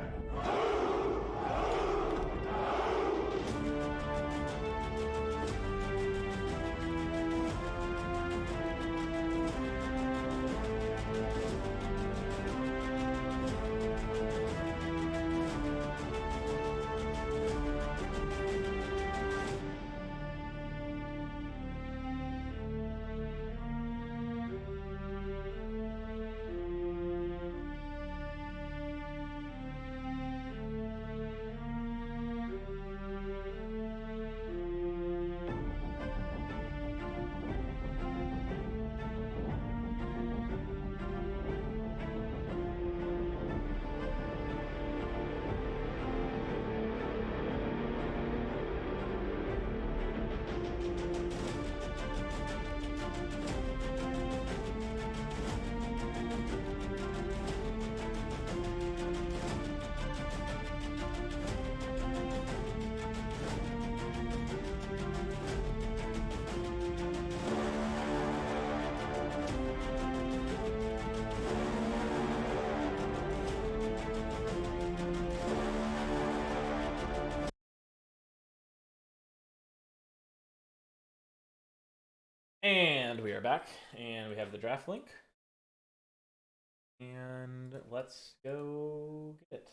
And we are back, and we have the draft link. And let's go get it.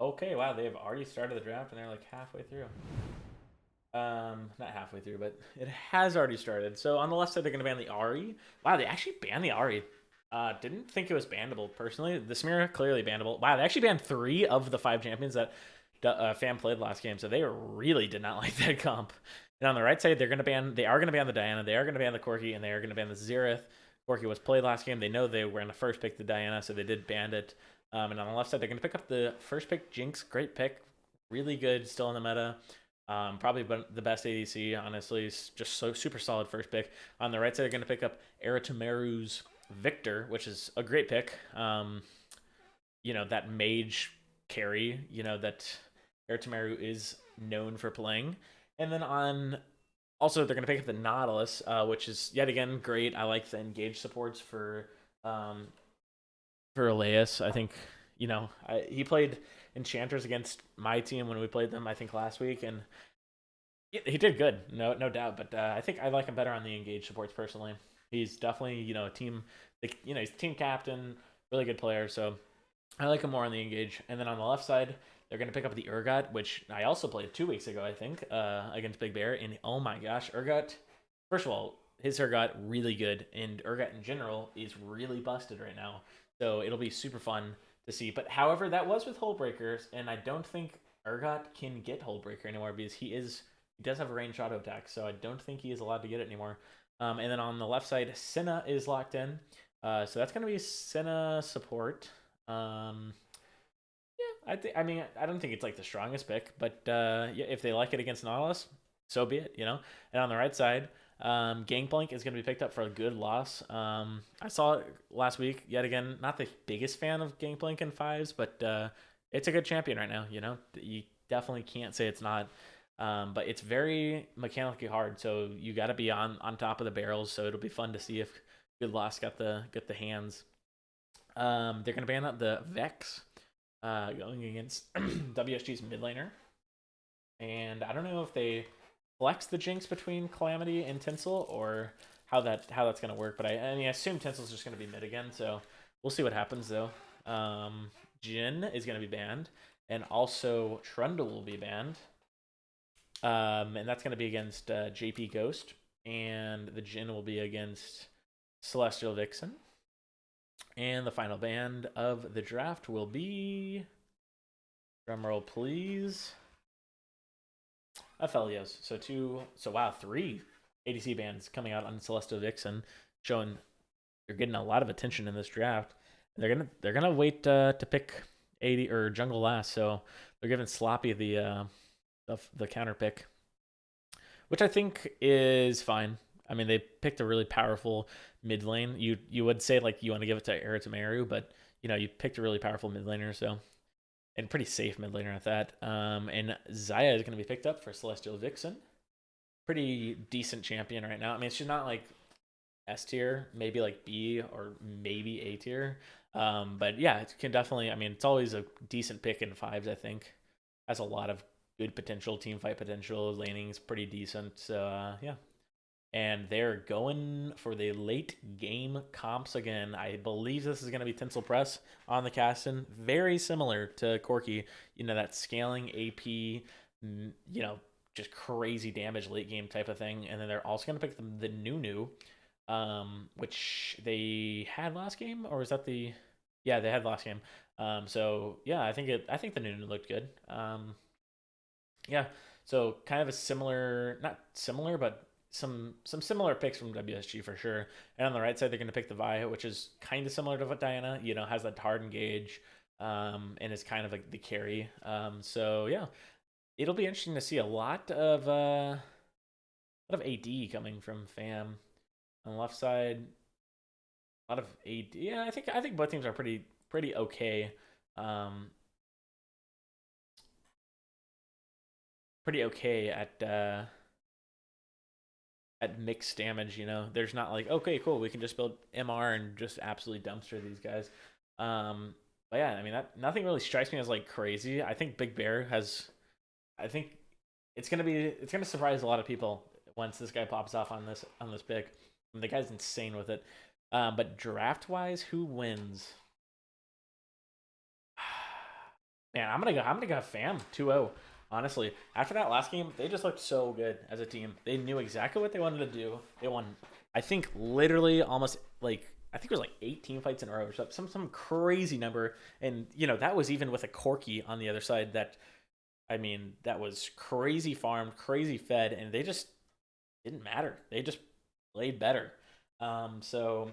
Okay, wow, they have already started the draft, and they're like halfway through. Not halfway through, but it has already started. So on the left side, they're going to ban the Ari. Wow, they actually banned the Ari. Didn't think it was bannable, personally. The Samira, clearly bannable. Wow, they actually banned 3 of the 5 champions that Fam played last game, so they really did not like that comp. And on the right side, they are gonna ban the Diana, they are gonna ban the Corki, and they are gonna ban the Xerath. Corki was played last game. They know they were gonna first pick the Diana, so they did ban it. And on the left side, they're gonna pick up the first pick Jinx. Great pick, really good, still in the meta. Probably the best ADC, honestly. It's just so super solid first pick. On the right side, they're gonna pick up Eritumeru's Victor, which is a great pick. That mage carry, that Eritumeru is known for playing. And then also they're going to pick up the Nautilus, which is yet again great. I like the engage supports for Elias. I think, he played Enchanters against my team when we played them, I think last week, and he did good, no doubt. But I think I like him better on the engage supports personally. He's definitely, a team, he's team captain, really good player. So I like him more on the engage. And then on the left side, they're going to pick up the Urgot, which I also played 2 weeks ago, I think, against Big Bear. And oh my gosh, Urgot, first of all, his Urgot, really good. And Urgot in general is really busted right now. So it'll be super fun to see. But however, that was with Hullbreakers, and I don't think Urgot can get Hullbreaker anymore because he does have a ranged auto attack. So I don't think he is allowed to get it anymore. And then on the left side, Senna is locked in. So that's going to be Senna support. I don't think it's like the strongest pick, but if they like it against Nautilus, so be it, And on the right side, Gangplank is going to be picked up for a good loss. I saw it last week, yet again, not the biggest fan of Gangplank in fives, but it's a good champion right now, You definitely can't say it's not. But it's very mechanically hard, so you got to be on top of the barrels. So it'll be fun to see if Good Loss got the hands. They're gonna ban out the Vex, going against WSG's mid laner, and I don't know if they flex the Jinx between Calamity and Tinsel or how that's gonna work. But I assume Tinsel's just gonna be mid again, so we'll see what happens though. Jhin is gonna be banned, and also Trundle will be banned. And that's going to be against JP Ghost, and the Jhin will be against Celestial Vixen. And the final band of the draft will be, drumroll please, Aphelios. So wow, 3 ADC bands coming out on Celestial Vixen, showing they're getting a lot of attention in this draft. They're gonna wait to pick AD or jungle last, so they're giving Sloppy the counter pick, which I think is fine. I mean, they picked a really powerful mid lane. You would say like you want to give it to Eritumeru, but you picked a really powerful mid laner, so, and pretty safe mid laner at that. And Xayah is going to be picked up for Celestial Vixen. Pretty decent champion right now. I mean, she's not like S tier, maybe like B or maybe A tier. But yeah, it can definitely. I mean, it's always a decent pick in fives. I think has a lot of good potential, team fight potential. Laning's pretty decent. So yeah. And they're going for the late game comps again. I believe this is going to be Tinsel Press on the Caston. Very similar to Corki. That scaling AP, just crazy damage late game type of thing. And then they're also going to pick the Nunu, which they had last game, or is that the? Yeah, they had last game. So yeah, I think the Nunu looked good. Yeah, so kind of a similar, not similar, but some similar picks from WSG for sure. And on the right side, they're going to pick the Vi, which is kind of similar to what Diana, has that hard engage, and is kind of like the carry. So yeah, it'll be interesting to see a lot of AD coming from Fam. On the left side, a lot of AD. Yeah, I think both teams are pretty okay. Pretty okay at mixed damage. There's not like, okay, cool, we can just build MR and just absolutely dumpster these guys. But yeah, I mean, nothing really strikes me as like crazy. I think Big Bear I think it's gonna surprise a lot of people once this guy pops off on this pick. I mean, the guy's insane with it. But draft wise, who wins? Man, I'm gonna go Fam 2-0. Honestly, after that last game, they just looked so good as a team. They knew exactly what they wanted to do. They won, I think, literally almost like, I think it was like 8 team fights in a row or something, some crazy number. And that was even with a Corki on the other side that I mean, that was crazy farmed, crazy fed, and they just didn't matter. They just played better. So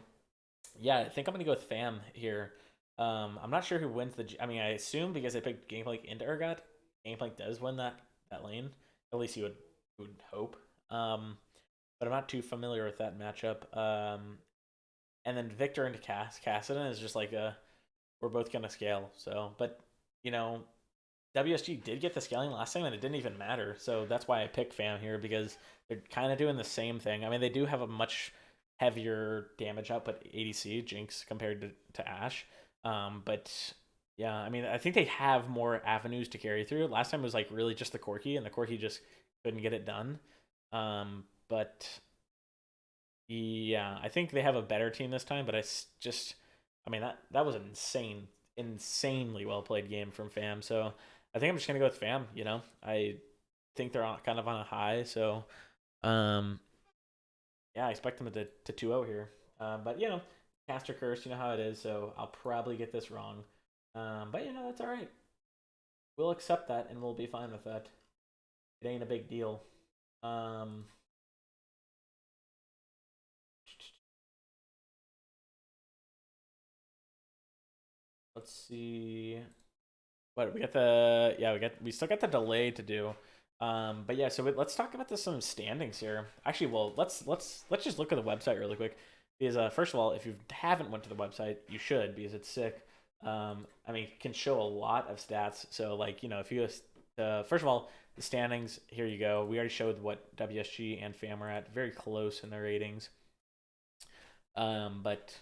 yeah, I think I'm gonna go with Fam here. I'm not sure who wins the. I mean, I assume because they picked Gangplank into Urgot, Gangplank does win that lane. At least you would hope. But I'm not too familiar with that matchup. And then Victor into Cassidy is just like a we're both gonna scale. So, but you know, WSG did get the scaling last time and it didn't even matter. So that's why I picked Fam here because they're kind of doing the same thing. I mean, they do have a much heavier damage output ADC Jinx compared to Ashe. But yeah, I mean, I think they have more avenues to carry through. Last time it was like really just the Corki, and the Corki just couldn't get it done. But yeah, I think they have a better team this time. But just, I mean, that was an insanely well played game from Fam. So I think I'm just gonna go with Fam. I think they're kind of on a high. So um, yeah, I expect them to 2-0 here. But caster curse, you know how it is. So I'll probably get this wrong. But that's all right. We'll accept that and we'll be fine with that. It ain't a big deal. Um, let's see. What we got we still got the delay to do. But yeah, so let's talk about some standings here. Actually, well, let's just look at the website really quick. Because first of all, if you haven't went to the website, you should because it's sick. I mean, it can show a lot of stats. So like if you first of all, the standings, here you go. We already showed what WSG and FAM are at, very close in their ratings. But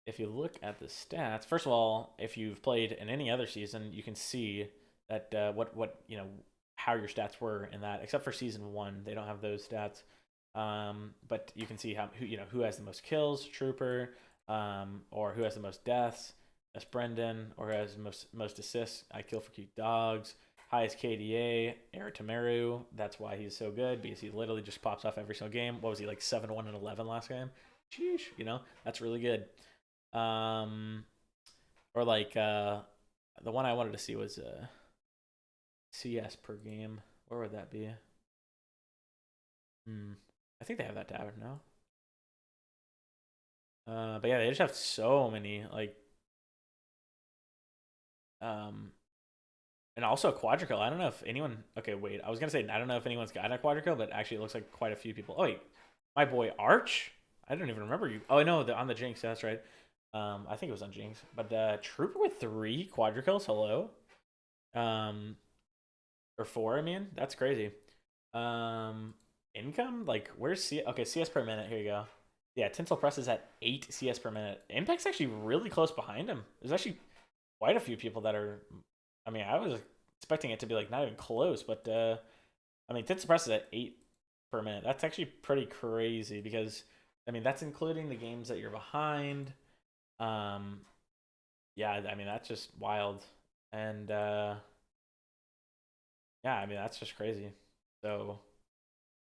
if you look at the stats, first of all, if you've played in any other season, you can see that what how your stats were in that. Except for season 1, they don't have those stats. But you can see who has the most kills, Trooper, or who has the most deaths. That's Brendan, or who has the most assists. I kill for cute dogs. Highest KDA, Eritimeru. That's why he's so good because he literally just pops off every single game. What was he like 7-1 and 11 last game? Sheesh, that's really good. Or like the one I wanted to see was CS per game. Where would that be? I think they have that tab now. But yeah, they just have so many and also a quadrikill. I don't know if anyone. Okay, wait. I was gonna say I don't know if anyone's got a quadrikill, but actually it looks like quite a few people. Oh wait, my boy Arch. I don't even remember you. Oh no, on the Jinx. That's right. I think it was on Jinx. But Trooper with 3 quadrikills. Hello. Or 4. I mean, that's crazy. Income like where's CS per minute? Here you go. Yeah, Tinsel Press is at 8 CS per minute. Impact's actually really close behind him. There's actually quite a few people that are. I mean, I was expecting it to be like not even close, but I mean, Tinsel Press is at 8 per minute. That's actually pretty crazy because I mean that's including the games that you're behind. Yeah, I mean that's just wild, and yeah, I mean that's just crazy. So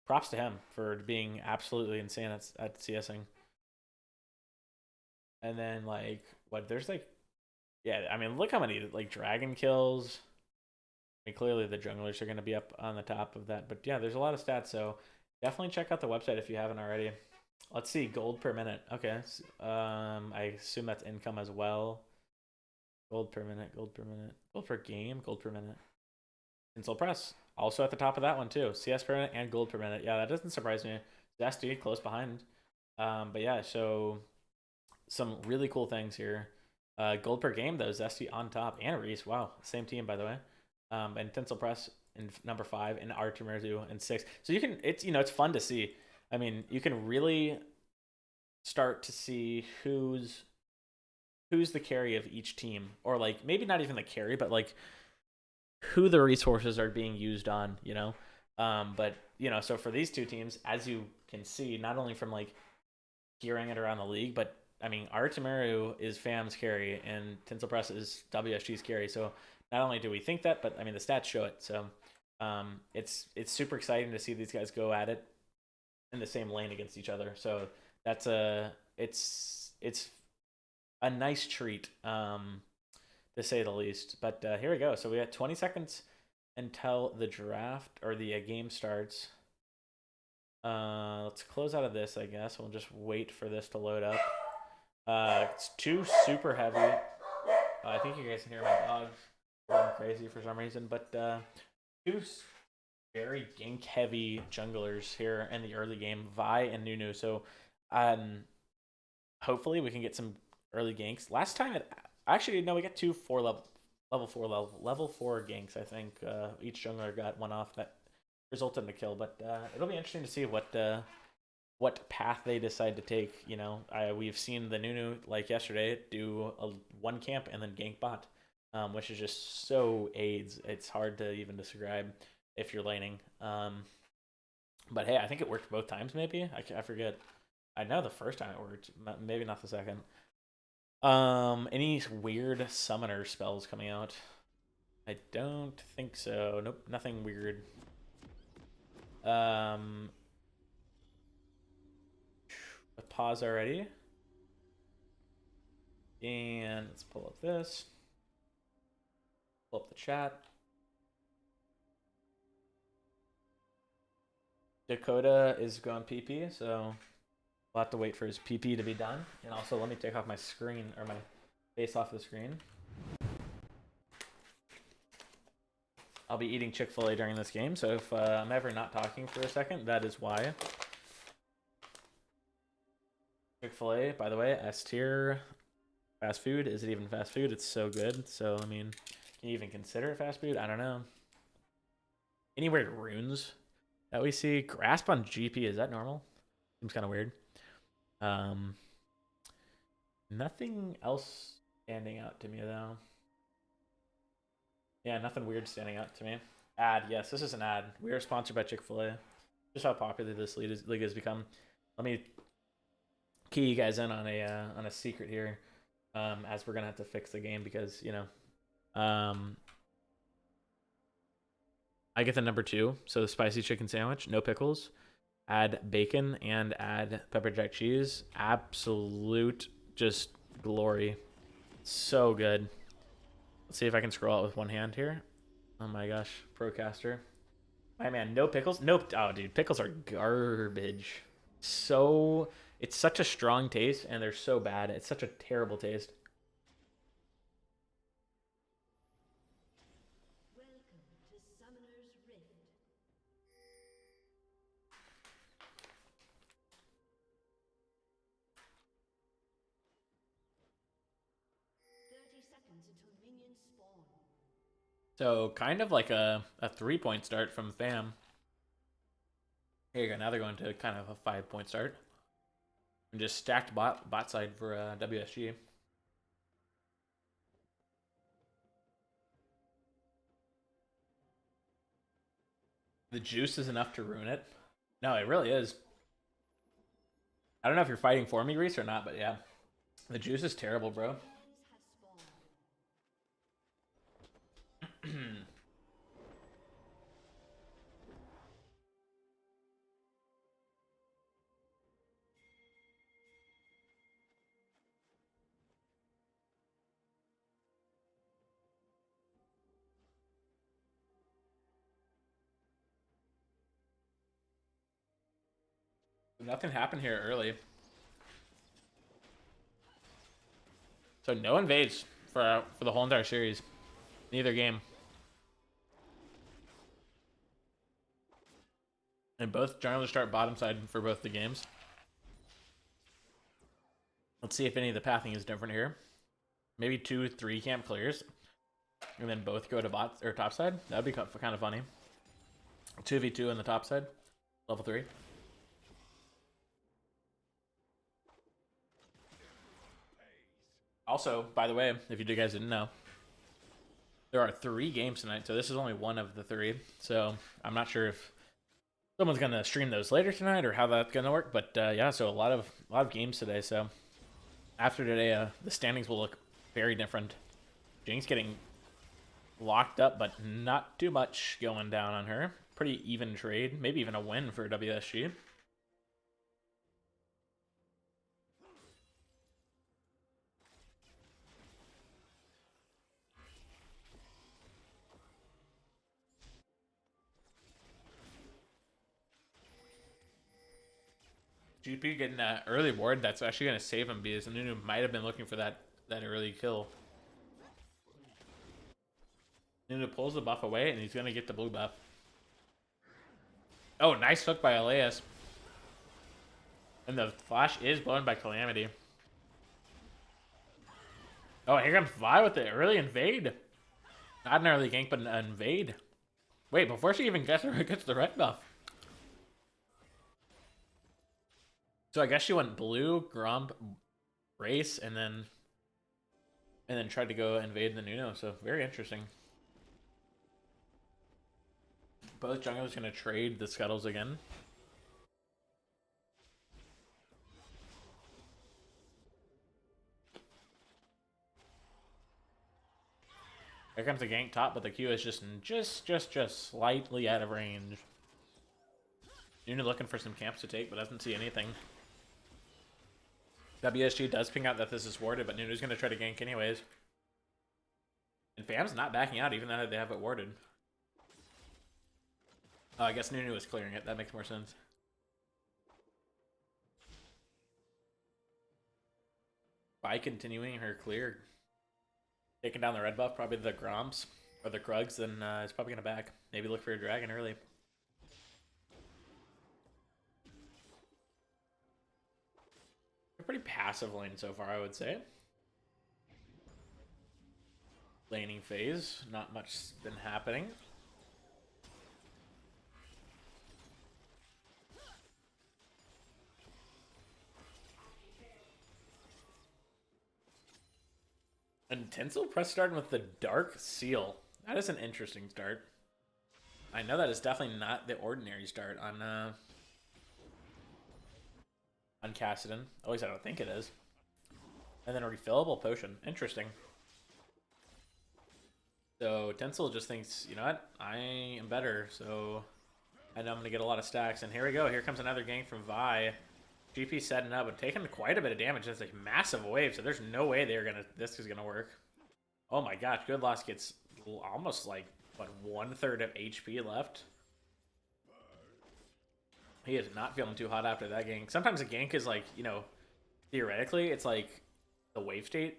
props to him for being absolutely insane at CSing. And then like what? There's like yeah, I mean look how many like dragon kills. I mean clearly the junglers are going to be up on the top of that, but yeah, there's a lot of stats. So definitely check out the website if you haven't already. Let's see, gold per minute. Okay, I assume that's income as well. Gold per minute, gold per minute, gold per game, gold per minute. Tinsel Press also at the top of that one too. CS per minute and gold per minute. Yeah, that doesn't surprise me. Zesty close behind. But yeah, so some really cool things here. Gold per game though, Zesty on top and Reese. Wow, same team by the way. And Tinsel Press in number 5 and Artemirzu in 6. So you can it's fun to see. I mean, you can really start to see who's the carry of each team, or like maybe not even the carry, but like who the resources are being used on, but so for these two teams, as you can see, not only from like hearing it around the league, but I mean Artemeru is FAM's carry and Tinsel Press is WSG's carry. So not only do we think that, but I mean the stats show it. So it's super exciting to see these guys go at it in the same lane against each other. So that's it's a nice treat, to say the least. But here we go. So we got 20 seconds until the draft or the game starts. Let's close out of this, I guess. We'll just wait for this to load up. It's too super heavy. I think you guys can hear my dogs going crazy for some reason, but two very gank heavy junglers here in the early game, Vi and Nunu. So hopefully we can get some early ganks. Last time actually no, we got two level 4 ganks, I think. Each jungler got one off that resulted in a kill, but it'll be interesting to see what path they decide to take. You know, we've seen the Nunu, like yesterday, do a one camp and then gank bot, which is just so AIDS. It's hard to even describe if you're laning. But hey, I think it worked both times. Maybe I forget. I know the first time it worked, maybe not the second. Any weird summoner spells coming out? I don't think so. Nope, nothing weird. Pause already. And let's pull up this. Pull up the chat. Dakota is going PP, so we'll have to wait for his PP to be done. And also, let me take off my screen, or my face off the screen. I'll be eating Chick-fil-A during this game, so if I'm ever not talking for a second, that is why. Chick-fil-A, by the way, S tier fast food. Is it even fast food? It's so good. So, I mean, can you even consider it fast food? I don't know. Any weird runes that we see? Grasp on GP, is that normal? Seems kind of weird. Nothing else standing out to me, though. Yeah, nothing weird standing out to me. Ad, yes, this is an ad. We are sponsored by Chick-fil-A. Just how popular this league has become. Let me key you guys in on a secret here, as we're gonna have to fix the game because I get the number 2, so the spicy chicken sandwich, no pickles, add bacon and add pepper jack cheese. Absolute just glory, so good. Let's see if I can scroll out with one hand here. Oh my gosh, Procaster. My man, no pickles? Nope. Oh, dude, pickles are garbage. So, it's such a strong taste, and they're so bad. It's such a terrible taste. Welcome to Summoner's Rift. So, kind of like a 3-point start from Fam. Here you go. Now they're going to kind of a 5-point start. And just stacked bot side for WSG. The juice is enough to ruin it. No, it really is. I don't know if you're fighting for me, Reese, or not, but yeah. The juice is terrible, bro. Nothing happened here early. So no invades for the whole entire series. Neither game. And both junglers start bottom side for both the games. Let's see if any of the pathing is different here. Maybe 2-3 camp clears. And then both go to bot or top side. That'd be kind of funny. 2v2 on the top side. Level 3. Also, by the way, if you guys didn't know, there are 3 games tonight, so this is only one of the 3. So I'm not sure if someone's gonna stream those later tonight or how that's gonna work. But yeah, so a lot of games today. So after today, the standings will look very different. Jinx getting locked up, but not too much going down on her. Pretty even trade, maybe even a win for WSG. GP getting that early ward, that's actually going to save him because Nunu might have been looking for that early kill. Nunu pulls the buff away, and he's going to get the blue buff. Oh, nice hook by Elias. And the flash is blown by Calamity. Oh, here comes Vi with the early invade. Not an early gank, but an invade. Wait, before she even gets the red buff. So I guess she went blue, Gromp, race, and then tried to go invade the Nuno. So very interesting. Both junglers gonna trade the scuttles again. Here comes the gank top, but the Q is just slightly out of range. Nuno looking for some camps to take, but doesn't see anything. WSG does ping out that this is warded, but Nuno's going to try to gank anyways. And Fam's not backing out, even though they have it warded. Oh, I guess Nunu was clearing it. That makes more sense. By continuing her clear, taking down the red buff, probably the Groms or the Krugs, then it's probably going to back. Maybe look for a dragon early. A pretty passive lane so far, I would say. Laning phase, not much been happening. And Tinsel press starting with the Dark Seal. That is an interesting start. I know that is definitely not the ordinary start on Kassadin. At least I don't think it is. And then a refillable potion. Interesting. So Tinsel just thinks, you know what? I am better, so I know I'm going to get a lot of stacks. And here we go. Here comes another gank from Vi. GP setting up and taking quite a bit of damage. That's a massive wave, so there's no way this is gonna work. Oh my gosh, Good Loss gets almost like what 1/3 of HP left. He is not feeling too hot after that gank. Sometimes a gank is like, you know, theoretically it's like the wave state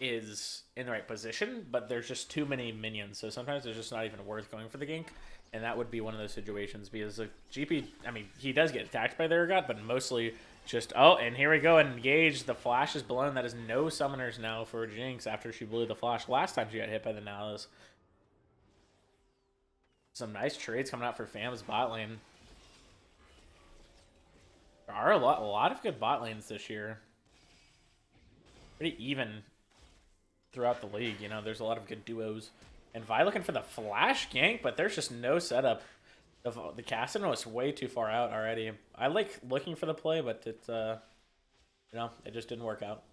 is in the right position, but there's just too many minions, so sometimes it's just not even worth going for the gank. And that would be one of those situations because the GP, I mean, he does get attacked by their god, but mostly just, oh, and here we go, engage. The flash is blown. That is no summoners now for Jinx after she blew the flash last time she got hit by the Nalus. Some nice trades coming out for Fam's bot lane. There are a lot of good bot lanes this year. Pretty even throughout the league, you know, there's a lot of good duos. And Vi looking for the flash gank, but there's just no setup. The Kassadin was way too far out already. I like looking for the play, but it, you know, it just didn't work out.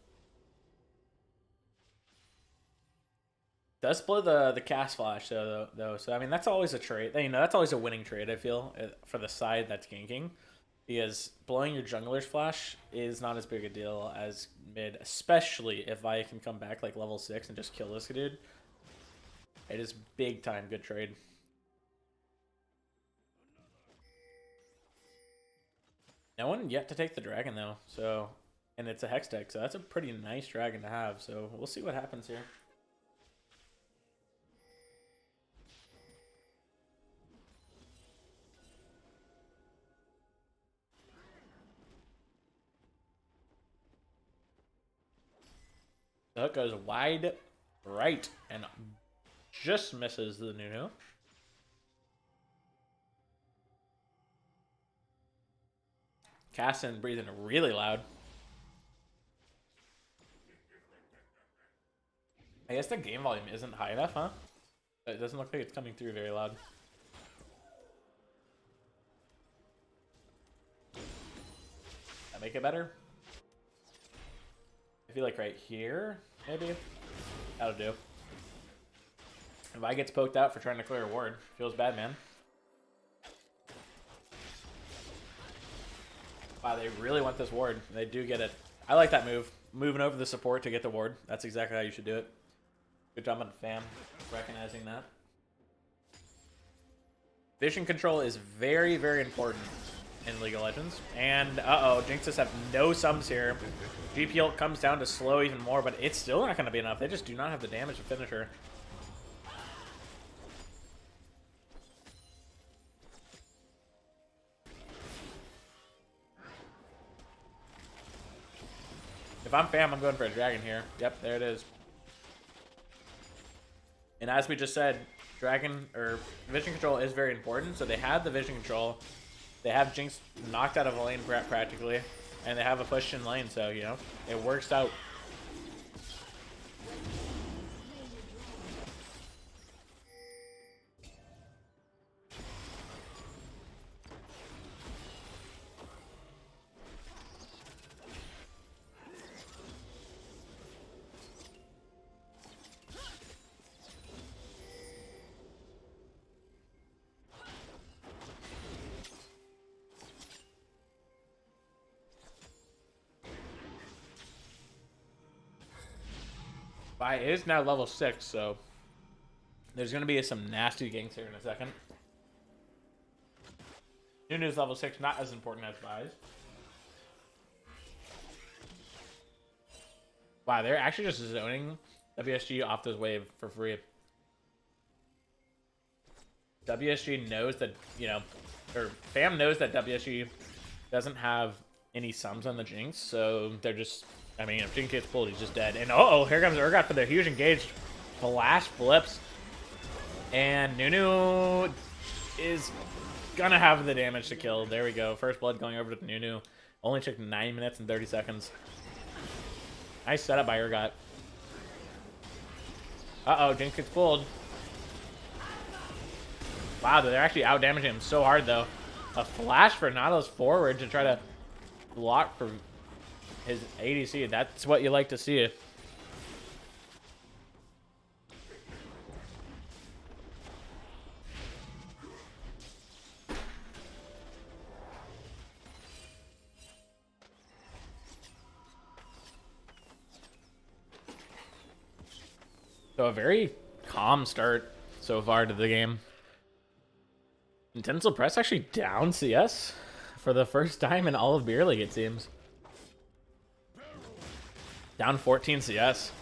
Does blow the cast flash though, so I mean that's always a trade. You know, that's always a winning trade. I feel for the side that's ganking, because blowing your jungler's flash is not as big a deal as mid, especially if Vi can come back like level 6 and just kill this dude. It is big time good trade. No one yet to take the dragon though, so, and it's a hex deck, so that's a pretty nice dragon to have. So we'll see what happens here. The hook goes wide right and just misses the Nunu. Kassadin breathing really loud. I guess the game volume isn't high enough, huh? It doesn't look like it's coming through very loud. That make it better? I feel like right here, maybe? That'll do. If I gets poked out for trying to clear a ward, feels bad, man. Wow, they really want this ward. They do get it. I like that move. Moving over the support to get the ward. That's exactly how you should do it. Good job on Fam recognizing that. Vision control is very, very important. in League of Legends. And, Jinx just have no sums here. GP ult comes down to slow even more, but it's still not going to be enough. They just do not have the damage to finish her. If I'm Fam, I'm going for a dragon here. Yep, there it is. And as we just said, dragon or vision control is very important. So they have the vision control. They have Jinx knocked out of a lane practically, and they have a push in lane. So, you know, it works out. Vi is now level 6, so there's going to be some nasty ganks here in a second. Nunu's level 6, not as important as Vi's. Wow, they're actually just zoning WSG off this wave for free. WSG knows that, you know, or Fam knows that WSG doesn't have any sums on the Jinx, so they're just, I mean, if Jinx gets pulled, he's just dead. And here comes Urgot for the huge engaged flash flips. And Nunu is gonna have the damage to kill. There we go. First blood going over to Nunu. Only took 9 minutes and 30 seconds. Nice setup by Urgot. Jinx gets pulled. Wow, they're actually out damaging him so hard though. A flash for Nautilus forward to try to block from his ADC. That's what you like to see. So a very calm start so far to the game. Tinsel Press actually down CS for the first time in all of Beer League, it seems. Down 14 CS.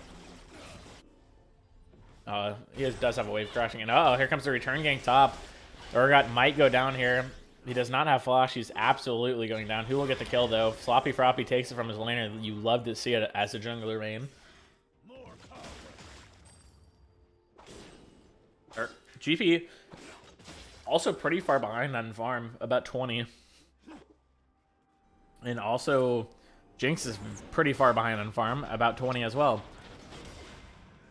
He does have a wave crashing. And here comes the return gank top. Urgot might go down here. He does not have flash. He's absolutely going down. Who will get the kill, though? Sloppy Froppy takes it from his laner. You love to see it as a jungler main. GP also pretty far behind on farm, about 20. And also, Jinx is pretty far behind on farm, about 20 as well.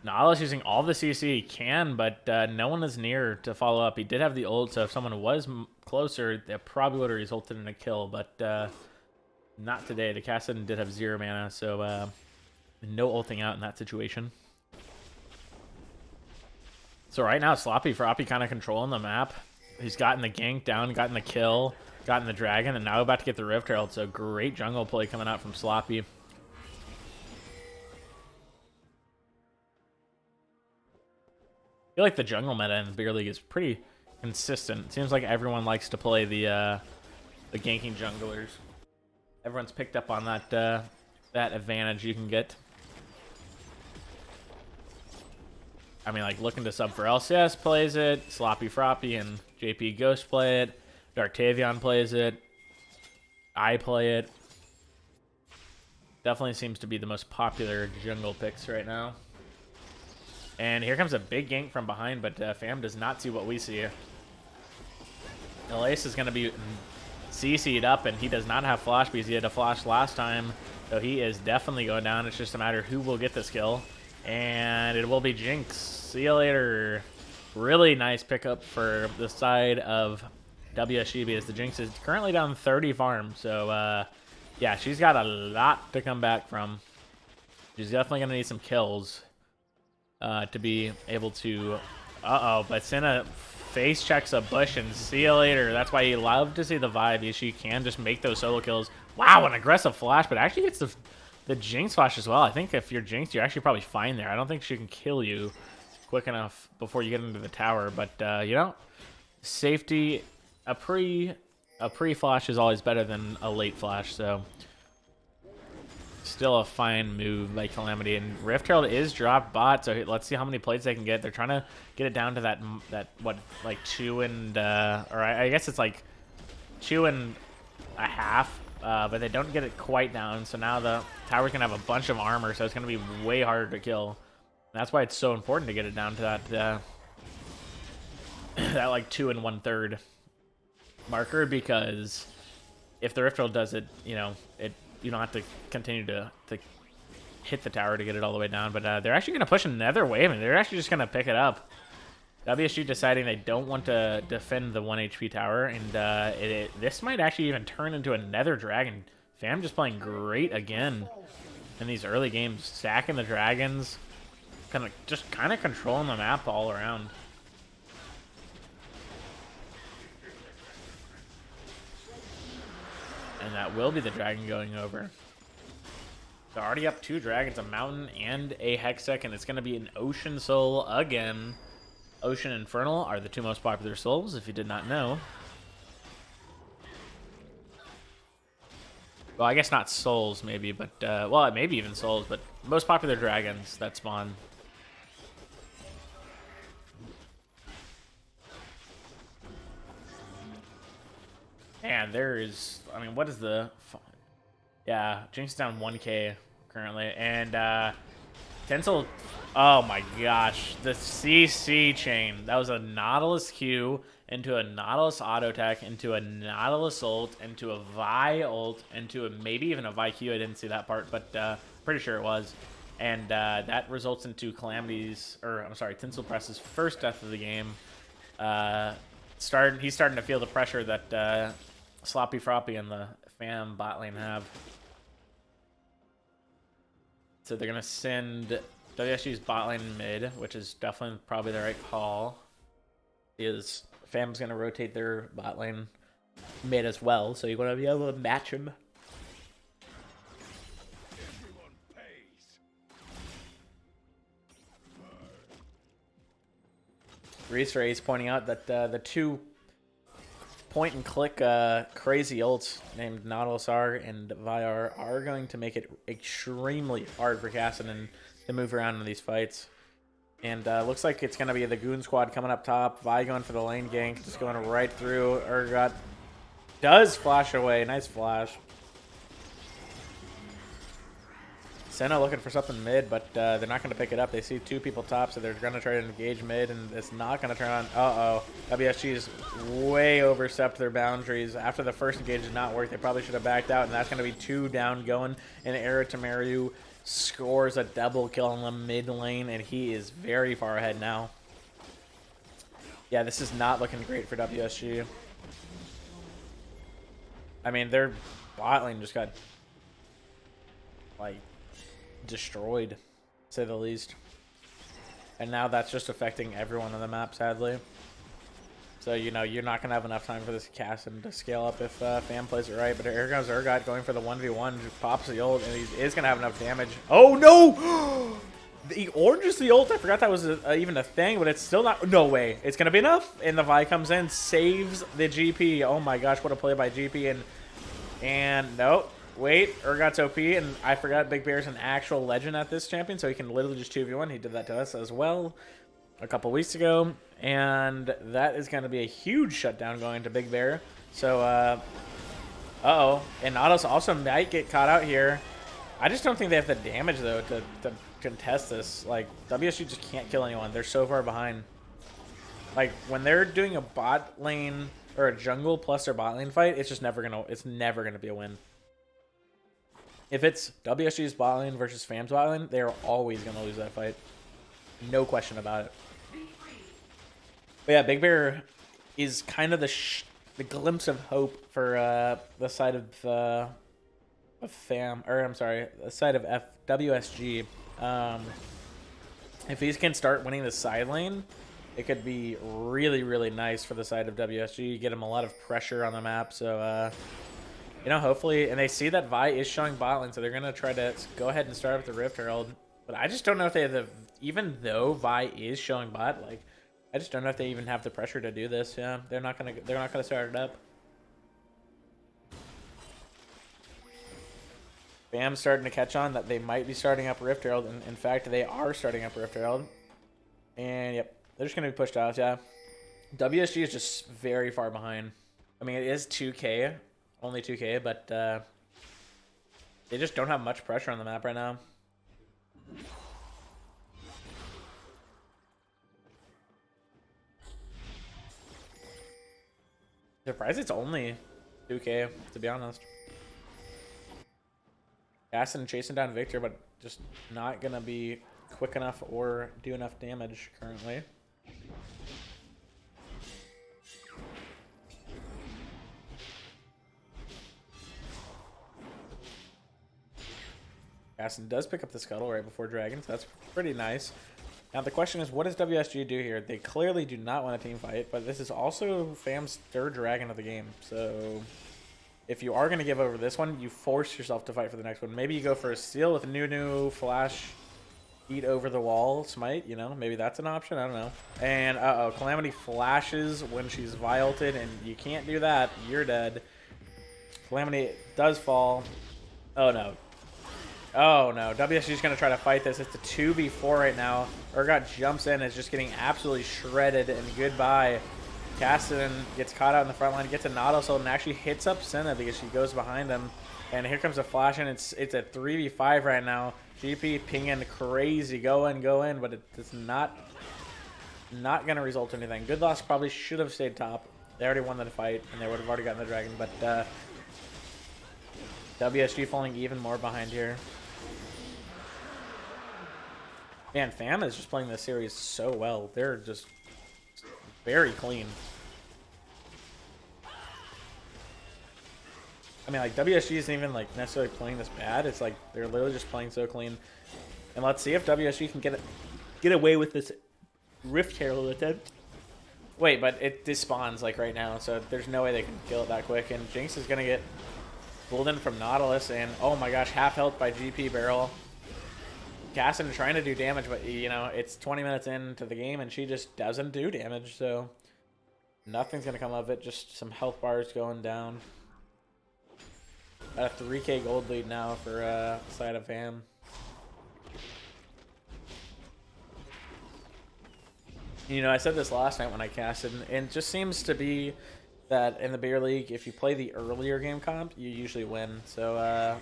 Nautilus using all the CC he can, but no one is near to follow up. He did have the ult, so if someone was closer, they probably would have resulted in a kill, but not today. The Kassadin did have 0 mana, so no ulting out in that situation. So right now, Sloppy Froppy kind of controlling the map. He's gotten the gank down, gotten the kill, gotten the dragon, and now about to get the Rift Herald. So great jungle play coming out from Sloppy. I feel like the jungle meta in the Beer League is pretty consistent. It seems like everyone likes to play the ganking junglers. Everyone's picked up on that that advantage you can get. I mean, like, looking to sub for LCS plays it. Sloppy Froppy and JP Ghost play it. Darktavion plays it. I play it. Definitely seems to be the most popular jungle picks right now. And here comes a big gank from behind, but Fam does not see what we see. Elise is going to be CC'd up, and he does not have flash because he had a flash last time. So he is definitely going down. It's just a matter of who will get this kill. And it will be Jinx. See you later. Really nice pickup for the side of WSG because the Jinx is currently down 30 farm. So, yeah, she's got a lot to come back from. She's definitely going to need some kills to be able to... but Senna face checks a bush and see you later. That's why you love to see the vibe. She can just make those solo kills. Wow, an aggressive flash, but actually gets the Jinx flash as well. I think if you're Jinx, you're actually probably fine there. I don't think she can kill you quick enough before you get into the tower. But, you know, safety, a pretty a pre-flash is always better than a late flash, so still a fine move by Calamity. And Rift Herald is dropped bot, so let's see how many plates they can get. They're trying to get it down to that what, like 2 and or I guess it's like 2 and a half, but they don't get it quite down. So now the tower's gonna have a bunch of armor, so it's gonna be way harder to kill. And that's why it's so important to get it down to that that like 2 and 1/3 marker, because if the Rift Herald does it, you know, you don't have to continue to hit the tower to get it all the way down. But they're actually going to push another wave, and they're actually just going to pick it up. WSG deciding they don't want to defend the 1 HP tower, and this might actually even turn into another dragon. Fam just playing great again in these early games, stacking the dragons, kind of controlling the map all around. And that will be the dragon going over. They're already up 2 dragons, a mountain and a hextech, and it's going to be an ocean soul again. Ocean and Infernal are the 2 most popular souls, if you did not know. Well, I guess not souls, maybe, but well, maybe even souls, but most popular dragons that spawn. And there is, I mean, what is the... Yeah, Jinx is down 1k currently. And Tinsel, oh my gosh. The CC chain. That was a Nautilus Q into a Nautilus auto attack, into a Nautilus ult, into a Vi ult, into a maybe even a Vi Q. I didn't see that part, but pretty sure it was. And that results into Calamity's, or I'm sorry, Tinsel Press's first death of the game. He's starting to feel the pressure that Sloppy Froppy and the fam bot lane have. So they're going to send WSG's bot lane mid, which is definitely probably the right call. Fam's going to rotate their bot lane mid as well, so you're going to be able to match him. Reese Ray is pointing out that the 2 point and click crazy ults named Nautilus R and Vyar are going to make it extremely hard for Kassadin to move around in these fights. And looks like it's going to be the Goon Squad coming up top. Vi going for the lane gank, just going right through. Urgot does flash away. Nice flash. Senna looking for something mid, but they're not going to pick it up. They see 2 people top, so they're going to try to engage mid, and it's not going to turn on. Uh-oh. WSG's way overstepped their boundaries. After the first engage did not work, they probably should have backed out, and that's going to be 2 down going. And Era Tamaru scores a double kill in the mid lane, and he is very far ahead now. Yeah, this is not looking great for WSG. I mean, their bot lane just got, like, destroyed, to say the least. And now that's just affecting everyone on the map, sadly. So, you know, you're not going to have enough time for this Kassadin to scale up if Fam plays it right. But here comes Urgot going for the 1v1, pops the ult, and he is going to have enough damage. Oh, no! The oranges the ult. I forgot that was even a thing, but it's still not. No way. It's going to be enough. And the Vi comes in, saves the GP. Oh my gosh, what a play by GP. And nope. Wait, Urgot's OP, and I forgot Big Bear's an actual legend at this champion, so he can literally just 2v1. He did that to us as well a couple weeks ago. And that is going to be a huge shutdown going to Big Bear. So, uh-oh. And Nautilus also might get caught out here. I just don't think they have the damage, though, to contest this. Like, WSG just can't kill anyone. They're so far behind. Like, when they're doing a bot lane or a jungle plus their bot lane fight, it's just never gonna be a win. If it's WSG's bot lane versus Fam's bot lane, they are always gonna lose that fight. No question about it. But yeah, Big Bear is kind of the glimpse of hope for the side of Fam, or I'm sorry, the side of WSG. If he can start winning the side lane, it could be really, really nice for the side of WSG. Get him a lot of pressure on the map. So, you know, hopefully, and they see that Vi is showing bot lane, so they're going to try to go ahead and start up the Rift Herald. But I just don't know if they have the, even though Vi is showing bot, like, I just don't know if they even have the pressure to do this. Yeah, they're not gonna start it up. Bam's starting to catch on that they might be starting up Rift Herald. And in fact, they are starting up Rift Herald. And yep, they're just going to be pushed out, yeah. WSG is just very far behind. I mean, it is 2K, only 2K, but they just don't have much pressure on the map right now. Surprised it's only 2K, to be honest. Gaston chasing down Victor, but just not going to be quick enough or do enough damage currently. Gaston does pick up the scuttle right before Dragons. That's pretty nice. Now the question is, what does WSG do here? They clearly do not want a team fight, but this is also FAM's third Dragon of the game. So if you are going to give over this one, you force yourself to fight for the next one. Maybe you go for a steal with a new flash, eat over the wall, smite, you know, maybe that's an option. I don't know. And uh-oh, Calamity flashes when she's violted, and you can't do that. You're dead. Calamity does fall. Oh no. Oh no, WSG is going to try to fight this. It's a 2v4 right now. Urgot jumps in, is just getting absolutely shredded, and goodbye. Cassidy gets caught out in the front line, gets a Nautilus and actually hits up Senna because she goes behind him. And here comes a flash, and it's a 3v5 right now. GP pinging crazy, go in, but it's not going to result in anything. Good Loss probably should have stayed top. They already won the fight, and they would have already gotten the Dragon, but WSG falling even more behind here. Man, FAM is just playing this series so well. They're just very clean. I mean, like, WSG isn't even, like, necessarily playing this bad. It's like they're literally just playing so clean. And let's see if WSG can get away with this Rift Herald attempt. Wait, but it despawns, like, right now, so there's no way they can kill it that quick. And Jinx is going to get pulled in from Nautilus, and, oh my gosh, half health by GP Barrel. Cassin trying to do damage, but, you know, it's 20 minutes into the game, and she just doesn't do damage, so nothing's going to come of it. Just some health bars going down. Got a 3K gold lead now for side of FAM. You know, I said this last night when I casted, and it just seems to be that in the beer league, if you play the earlier game comp, you usually win. So,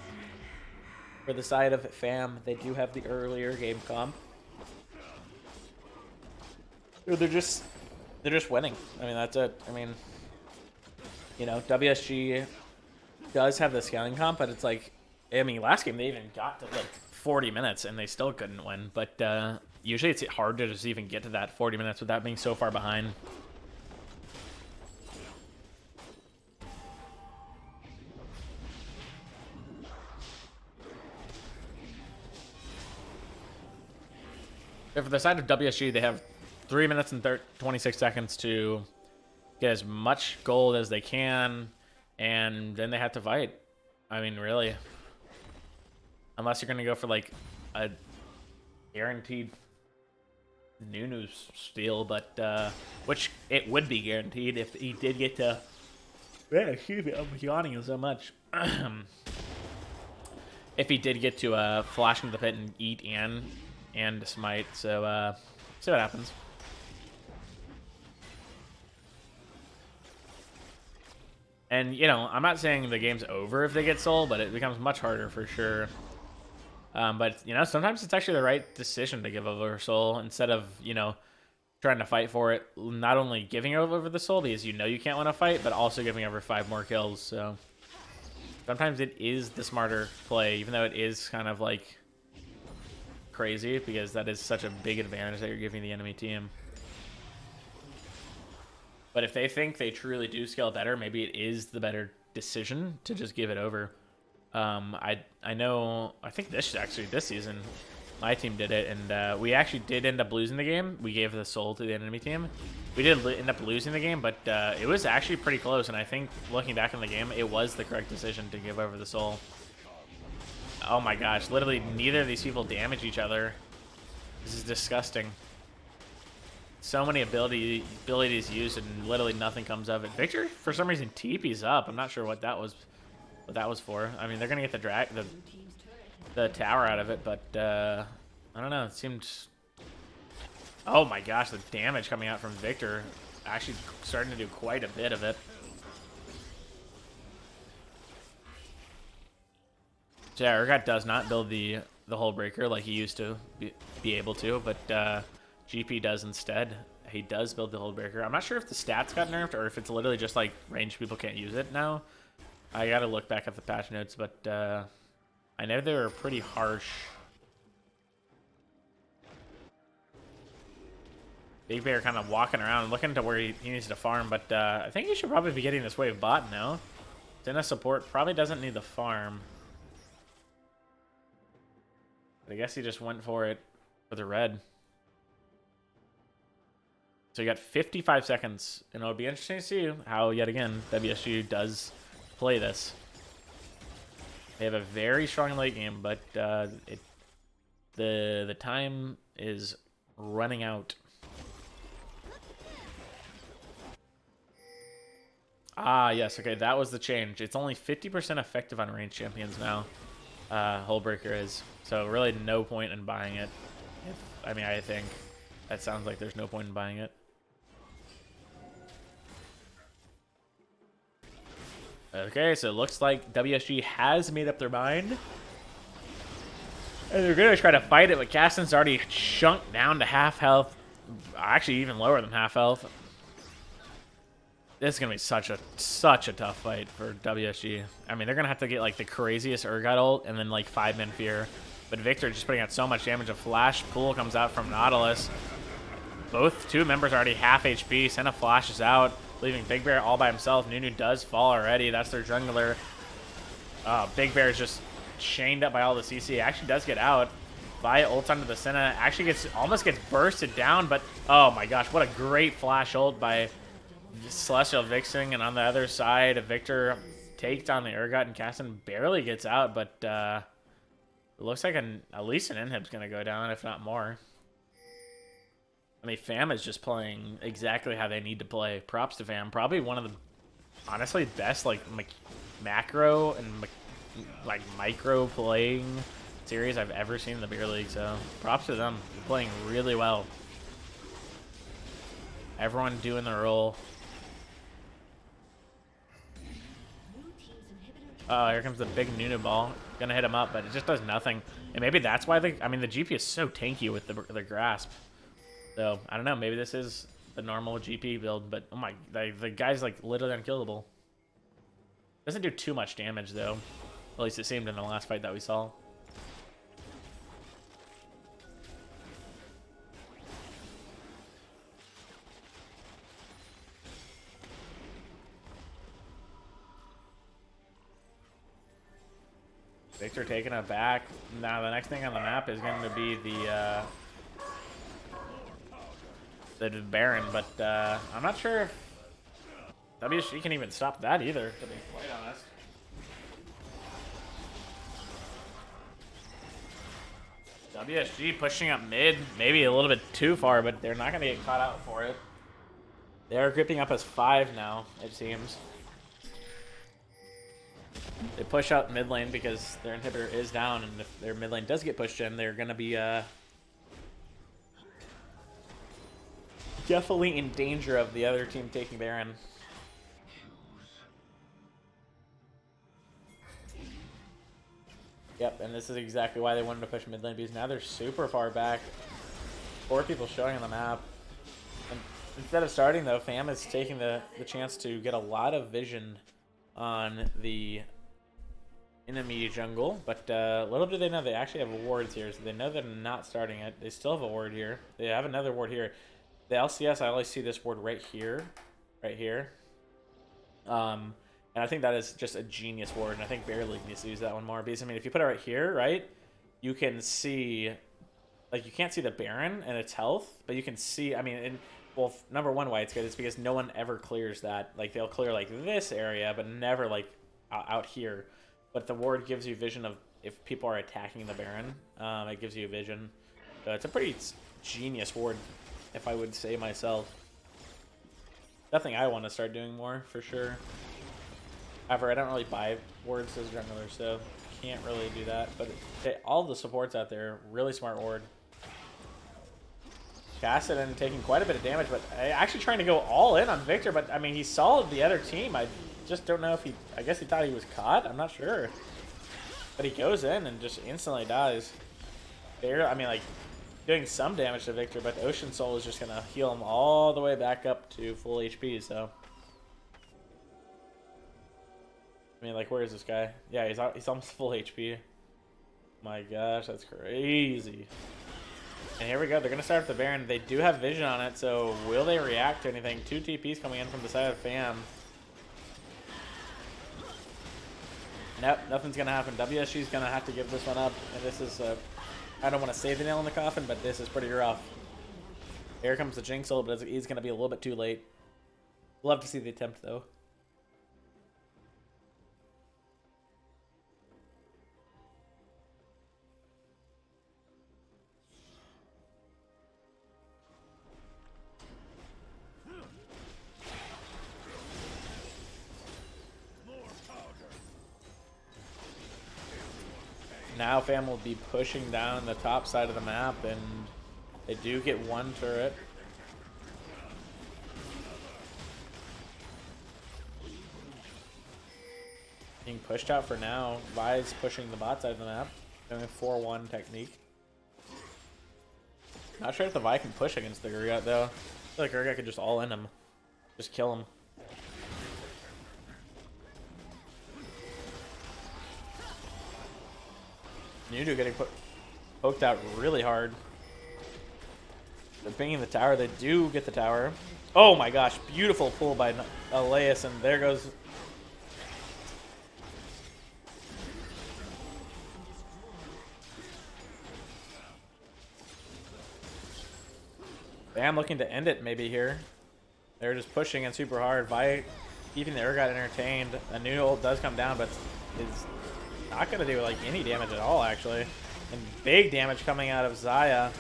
for the side of FAM, they do have the earlier game comp. They're just winning. I mean, that's it. I mean, you know, WSG does have the scaling comp, but it's like, I mean, last game they even got to like 40 minutes and they still couldn't win. But usually it's hard to just even get to that 40 minutes without being so far behind. For the side of WSG, they have 3 minutes and 26 seconds to get as much gold as they can, and then they have to fight. I mean, really. Unless you're going to go for, like, a guaranteed Nunu steal, but, which it would be guaranteed if he did get to... Yeah, excuse me, I'm yawning so much. If he did get to flash into the pit and eat and smite, so see what happens. And, you know, I'm not saying the game's over if they get soul, but it becomes much harder for sure. But, you know, sometimes it's actually the right decision to give over soul instead of, you know, trying to fight for it. Not only giving over the soul because you know you can't win a fight, but also giving over 5 more kills. So sometimes it is the smarter play, even though it is kind of like crazy because that is such a big advantage that you're giving the enemy team. But if they think they truly do scale better, maybe it is the better decision to just give it over. I know, I think this season, my team did it, and we actually did end up losing the game. We gave the soul to the enemy team. We did end up losing the game, but it was actually pretty close, and I think looking back in the game, it was the correct decision to give over the soul. Oh my gosh, literally neither of these people damage each other. This is disgusting. So many abilities used and literally nothing comes of it. Victor, for some reason, TP's up. I'm not sure what that was for. I mean, they're gonna get the the tower out of it, but I don't know. It seemed. Oh my gosh, the damage coming out from Victor actually starting to do quite a bit of it. So yeah, Urgot does not build the hull breaker like he used to be able to, but GP does instead. He does build the hull breaker. I'm not sure if the stats got nerfed or if it's literally just like ranged people can't use it now. I gotta look back at the patch notes, but I know they were pretty harsh. Big Bear kind of walking around, looking to where he needs to farm, but I think he should probably be getting this wave bot now. Senna support probably doesn't need the farm. But I guess he just went for it for the red. So you got 55 seconds, and it'll be interesting to see how, yet again, WSG does play this. They have a very strong late game, but the time is running out. Ah, yes, okay, that was the change. It's only 50% effective on ranged champions now. Hullbreaker is. So really no point in buying it. I mean, I think that sounds like there's no point in buying it. Okay, so it looks like WSG has made up their mind. And they're going to try to fight it, but Caston's already shunked down to half health. Actually, even lower than half health. This is going to be such a tough fight for WSG. I mean, they're going to have to get, like, the craziest Urgot ult and then, like, 5-man fear. But Victor just putting out so much damage. A flash pool comes out from Nautilus. Two members are already half HP. Senna flashes out, leaving Big Bear all by himself. Nunu does fall already. That's their jungler. Big Bear is just chained up by all the CC. Actually does get out. Vi ults onto the Senna. Actually almost gets bursted down, but oh my gosh, what a great flash ult by Celestial Vixen. And on the other side, Victor takes on the Urgot, and Caston barely gets out, but it looks like at least an inhib's going to go down, if not more. I mean, Fam is just playing exactly how they need to play. Props to Fam. Probably one of the, honestly, best, like, macro and, like, micro playing series I've ever seen in the beer league. So, props to them. They're playing really well. Everyone doing their role. Oh, here comes the big Nunu ball. Gonna hit him up, but it just does nothing. And maybe that's why I mean, the GP is so tanky with the grasp. So, I don't know. Maybe this is the normal GP build, but oh my, the guy's like literally unkillable. Doesn't do too much damage though. At least it seemed in the last fight that we saw. Victor taking it back. Now the next thing on the map is going to be the Baron, but I'm not sure if WSG can even stop that either, to be quite honest. WSG pushing up mid, maybe a little bit too far, but they're not going to get caught out for it. They are gripping up as 5 now, it seems. They push out mid lane because their inhibitor is down, and if their mid lane does get pushed in, they're going to be definitely in danger of the other team taking Baron. Yep, and this is exactly why they wanted to push mid lane, because now they're super far back. 4 people showing on the map. And instead of starting, though, Fam is taking the chance to get a lot of vision on the enemy jungle, but little do they know they actually have wards here, so they know they're not starting it. They still have a ward here. They have another ward here. The LCS, I always see this ward right here. And I think that is just a genius ward, and I think Bear League needs to use that one more, because, I mean, if you put it right here, right, you can see, like, you can't see the Baron and its health, but you can see, I mean, well, number one, why it's good is because no one ever clears that. Like, they'll clear, like, this area, but never, like, out here. But the ward gives you vision of if people are attacking the Baron. It gives you vision. So it's a pretty genius ward, if I would say myself. Definitely I want to start doing more, for sure. However, I don't really buy wards as jungler, so can't really do that. But all the supports out there, really smart ward. Cassidy taking quite a bit of damage, but actually trying to go all in on Victor. But I mean, he saw the other team. I just don't know if he. I guess he thought he was caught. I'm not sure. But he goes in and just instantly dies. There, I mean, like doing some damage to Victor, but Ocean Soul is just gonna heal him all the way back up to full HP. So, I mean, like, where is this guy? Yeah, he's almost full HP. My gosh, that's crazy. And here we go. They're going to start with the Baron. They do have vision on it, so will they react to anything? 2 TPs coming in from the side of Fam. Nope, nothing's going to happen. WSG is going to have to give this one up. And this is, I don't want to say the nail in the coffin, but this is pretty rough. Here comes the Jinx ult, but he's going to be a little bit too late. Love to see the attempt, though. Now Fam will be pushing down the top side of the map, and they do get one turret. Being pushed out for now. Vi's pushing the bot side of the map, doing a 4-1 technique. Not sure if the Vi can push against the Gurgot though. I feel like Gurgot could just all in him. Just kill him. Nudu getting poked out really hard. They're banging the tower. They do get the tower. Oh my gosh, beautiful pull by Elias, and there goes. Bam looking to end it maybe here. They're just pushing in super hard. Vi keeping the Urgot entertained. A new ult does come down, but is not going to do like any damage at all, actually. And big damage coming out of Xayah.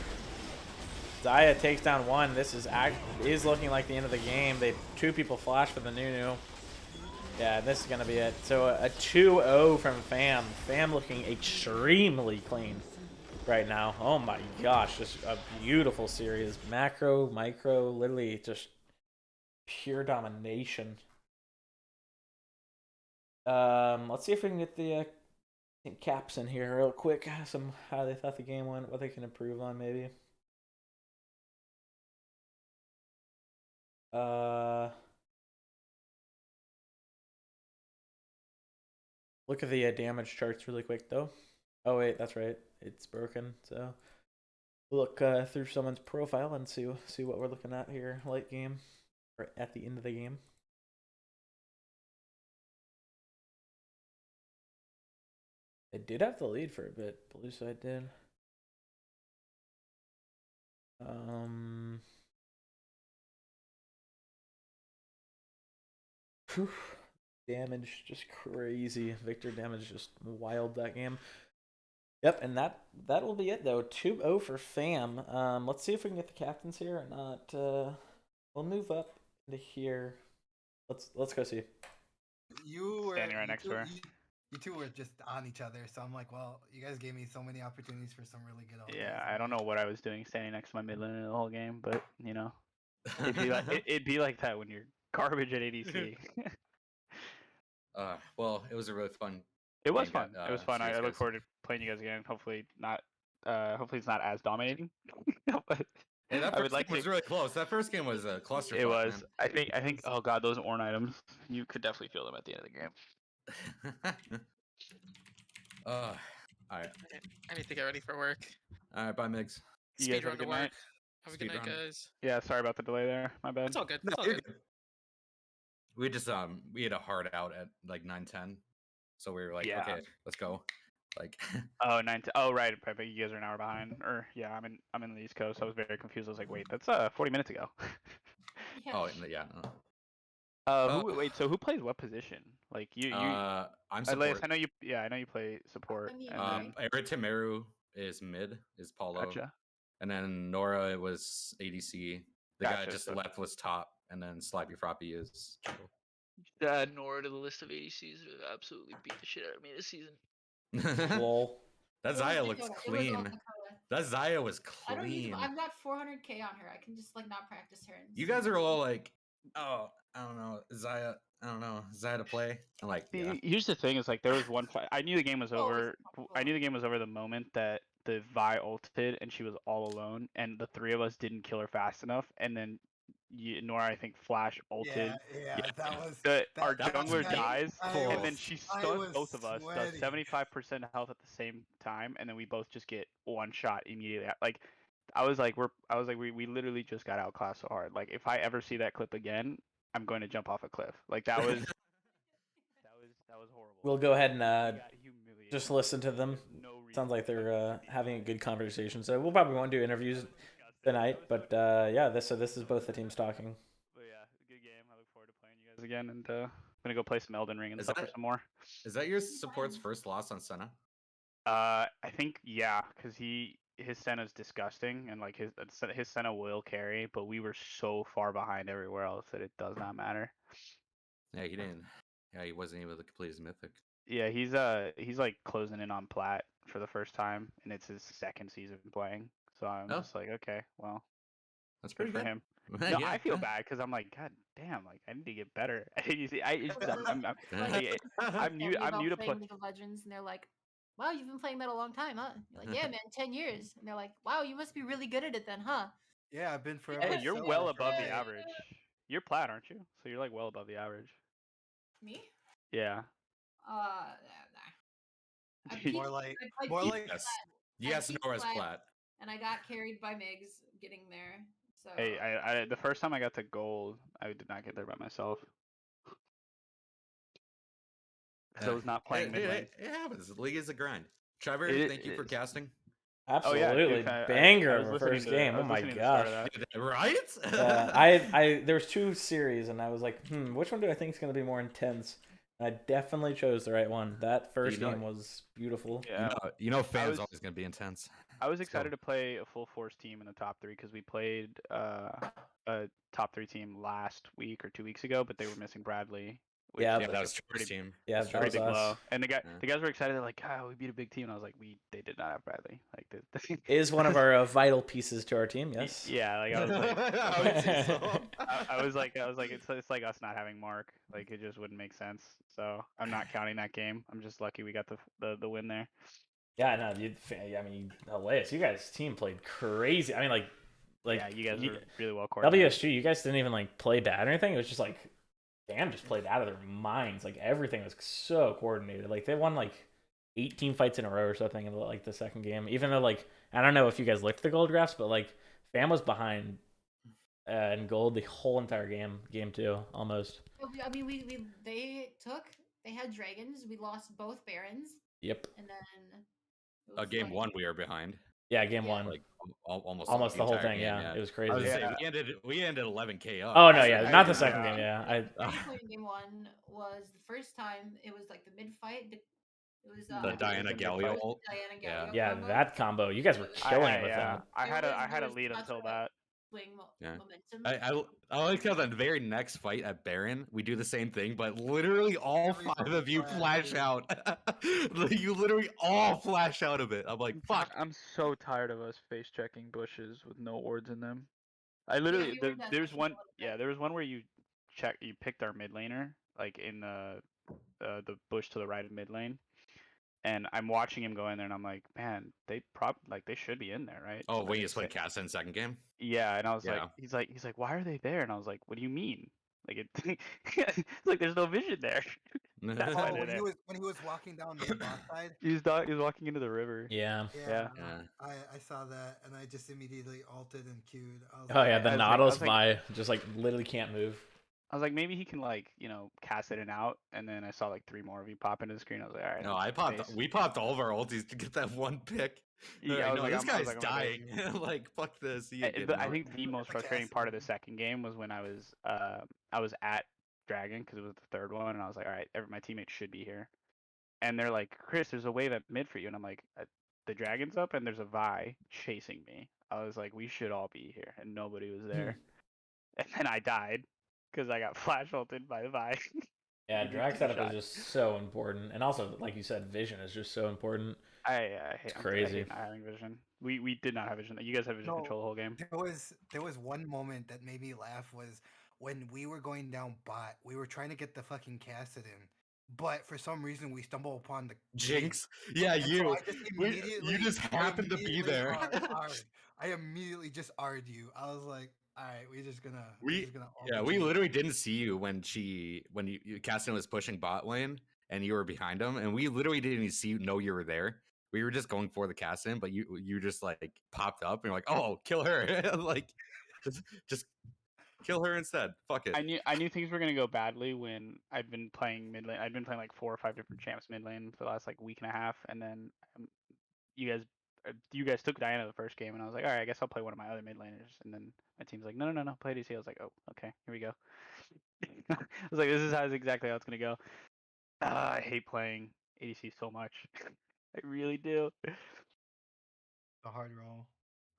Xayah takes down one. This is looking like the end of the game. 2 people flash for the Nunu. Yeah, this is going to be it. So a 2-0 from Fam. Fam looking extremely clean right now. Oh my gosh, just a beautiful series. Macro, micro, literally just pure domination. Let's see if we can get the caps in here real quick. How they thought the game went, what they can improve on maybe. Look at the damage charts really quick though. Oh wait, that's right. It's broken. So look through someone's profile and see what we're looking at here late game or at the end of the game. They did have the lead for a bit. Blue side did. Whew. Damage just crazy. Victor damage just wild that game. Yep, and that will be it though. 2-0 for Fam. Let's see if we can get the captains here or not. We'll move up into here. Let's go see. You were standing right next to her. You two were just on each other, so I'm like, well, you guys gave me so many opportunities for some really good. Yeah, I don't know what I was doing standing next to my mid laner the whole game, but you know, it'd be like that when you're garbage at ADC. Well, it was a really fun. It was fun. It was fun. I look guys. forward to playing you guys again. Hopefully not. Hopefully it's not as dominating. But Hey, that I would first like game was really close. That first game was a clusterfuck. It was. Man. I think. Oh god, those Ornn items. You could definitely feel them at the end of the game. All right. I need to get ready for work. All right. Bye, Migs. You guys Speed have a run to good work. night. Have a good night, Speed run. guys. Yeah, sorry about the delay there. My bad. It's all good. No, It's all you're good. good. We just we had a hard out at like 9:10, so we were like, Yeah. okay, let's go. Like. Oh, 9. Oh, right. But you guys are an hour behind. Or yeah, I'm in the East Coast. So I was very confused. I was like, wait, that's 40 minutes ago. Oh yeah. Wait. So who plays what position? Like you. I'm Elias, support. I know you. Yeah, I know you play support. And then, Eritimeru is mid. Is Paulo. gotcha. And then Nora was ADC. The guy Gotcha, just so- left was top, and then Slappy Froppy is jungle. Add Nora to the list of ADCs who absolutely beat the shit out of me this season. Lol. That It was Zaya looks Dakota. It was all clean. Dakota. That Zaya was I don't use. clean. I've got 400k on her. I can just like not practice her. And You guys are all like, oh, I don't know, Zaya. I don't know, Zaya to play. I'm like, yeah. Here's the thing: is like there was one fight. I knew the game was Always over. I comfortable. knew the game was over the moment that the Vi ulted and she was all alone, and the three of us didn't kill her fast enough, and then Nora, I think, Flash ulted. Yeah, that was Our that was jungler nice. dies, Full. and then she I stuns was both of us, does sweating. 75% health at the same time, and then we both just get one shot immediately. Like, I was like, we literally just got outclassed so hard. Like, if I ever see that clip again, I'm going to jump off a cliff. Like that was horrible. We'll go ahead and We got humiliated. just listen to them. No reason. Sounds like they're Like, having a good conversation. So we'll probably want to do interviews tonight. But yeah, this is both the teams talking. But yeah, good game. I look forward to playing you guys again, and I'm gonna go play some Elden Ring and Is stuff for that- some more. Is that your support's first loss on Senna? I think yeah, because his Senna's disgusting, and like his Senna will carry, but we were so far behind everywhere else that it does not matter. Yeah, he didn't. Yeah, he wasn't able to complete his mythic. Yeah, he's like closing in on plat for the first time, and it's his second season playing. So I'm Oh. just like, okay, well, That's good pretty for good. him. Yeah, No, I feel bad because I'm like, God damn, like I need to get better. You see, I'm new. I'm new to play. playing League of Legends, and they're like, "Wow, you've been playing that a long time, huh?" You're like, "Yeah, man, 10 years." And they're like, "Wow, you must be really good at it then, huh?" Yeah, I've been forever. Hey, you're so well for above the it. average. You're plat, aren't you? So you're like well above the average. Me? Yeah. Nah. I More peaked- like, I more peaked like. Yes. flat, Yes, peaked Nora's flat. plat. and I got carried by Migs getting there. So Hey, I the first time I got to gold, I did not get there by myself. Because I was not playing mid lane. It happens. The league is a grind. Trevor, It thank you for is. casting. Oh yeah, Absolutely, dude, I banger was of a listening first to- game. I Oh was my listening to the start gosh. of that. Right? I there was two series, and I was like, which one do I think is going to be more intense? And I definitely chose the right one. That first know- game was beautiful. Yeah. Fans was- always gonna be intense. I was So- excited to play a full force team in the top three because we played a top three team last week or 2 weeks ago, but they were missing Bradley. which Yeah, is Yeah, like that a was Trevor's team. Yeah, That's that pretty was big us. blow. And the Yeah. guys were excited. They're like, we beat a big team. And I was like, they did not have Bradley. Like, Is one of our vital pieces to our team. Yes. Yeah, like I was like, I would say so. I was like, it's like us not having Mark. Like it just wouldn't make sense. So I'm not counting that game. I'm just lucky we got the win there. Yeah, no, I mean, hilarious. You guys' team played crazy. I mean, like Yeah, you guys were really well coordinated. WSG. You guys didn't even like play bad or anything. It was just like, damn, just played out of their minds. Like everything was so coordinated. Like they won like 18 fights in a row or something in like the second game. Even though like I don't know if you guys looked at the gold graphs, but like Fam was behind in gold the whole entire game two almost. I mean, they had dragons. We lost both barons, Yep. and then it was Game like- one, we were behind. Yeah, game Yeah. one. Like almost Almost the whole entire thing. game, Yeah, it was crazy. I was Yeah. saying, we ended 11K up. Oh no, yeah, So- not the second game. Yeah, Turning point in game one was the first time it was like the mid fight. It was The Diana Galio ult. Diana Yeah. Galio yeah, combo. that combo. You guys were killing it with yeah, that. I had There a was lead such until a that. Swing Yeah. momentum. I like how the very next fight at Baron, we do the same thing, but literally all Every five of you flash flash out. Like, you literally all flash out of it. I'm like, fuck. I'm so tired of us face checking bushes with no wards in them. I literally we were in that there's session one a little bit. there was one where you picked our mid laner like in the bush to the right of mid lane, and I'm watching him go in there and I'm like, man, they should be in there, right? Oh, Like, when you just they- played Casta in second game? Yeah, and I was Yeah. he's like, why are they there? And I was like, what do you mean? Like it's like there's no vision there. That's why Oh, they're there. when he was walking down the bot side. He was walking into the river. Yeah. Yeah, Yeah. I saw that and I just immediately alted and queued. I was Oh yeah, like, the I was like- Nautilus I was Vi just like literally can't move. I was like, maybe he can like, cast it and out, and then I saw like 3 more of you pop into the screen. I was like, all right. No, I'm face. we popped all of our ultis to get that one pick. Yeah, Like, I was no, like, this I was guy's like, I'm gonna dying. face. Like, fuck this. He ain't But getting I out. think the most the frustrating cast part of the and- second game was when I was at Dragon because it was the third one, and I was like, all right, my teammates should be here, and they're like, Chris, there's a wave at mid for you, and I'm like, the Dragon's up, and there's a Vi chasing me. I was like, we should all be here, and nobody was there, and then I died because I got flash ulted by the Vi. Yeah, You need drag to be setup is shy. just so important, and also, like you said, vision is just so important. I It's hate I crazy. hate not having vision. We did not have vision. You guys had vision No, control the whole game. there was one moment that made me laugh was when we were going down bot. We were trying to get the fucking Cassidon, but for some reason we stumbled upon the Jinx. Yeah, and so you. I just You just happened to be there. I immediately just R'd you. I was like, all right, we're just gonna We yeah, open we gate. literally didn't see you when Caston was pushing bot lane and you were behind him, and we literally didn't even see you know you were there. We were just going for the Caston, but you just like popped up and you're like, oh, kill her. Like just kill her instead. Fuck it. I knew things were gonna go badly when I've been playing mid lane. I've been playing like 4 or 5 different champs mid lane for the last like week and a half, and then you guys took Diana the first game, and I was like, all right, I guess I'll play one of my other mid laners. And then my team's like, no, play DC. I was like, oh, okay, here we go. I was like, this is exactly how it's gonna go. I hate playing ADC so much. I really do. The hard roll.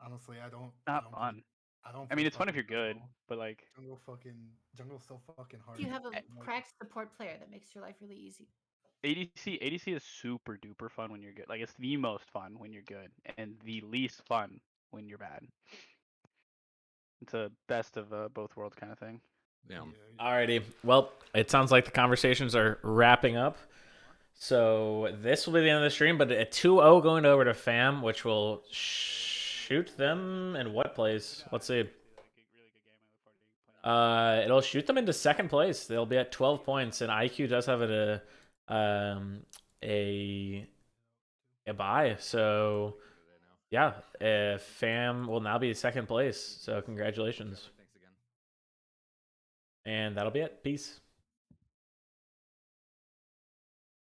Honestly, I don't. Not fun. I don't I play mean, it's fun if fucking you're good, jungle. but like, Jungle's so fucking hard. If you have a Like, cracked support player, that makes your life really easy. ADC is super duper fun when you're good. Like, it's the most fun when you're good, and the least fun when you're bad. It's a best of both worlds kind of thing. Yeah. Alrighty. Well, it sounds like the conversations are wrapping up. So this will be the end of the stream, but a 2-0 going over to Fam, which will shoot them in what place? Let's see. It'll shoot them into second place. They'll be at 12 points, and IQ does have a bye. So yeah, Fam will now be second place. So congratulations. Thanks again. And that'll be it. Peace.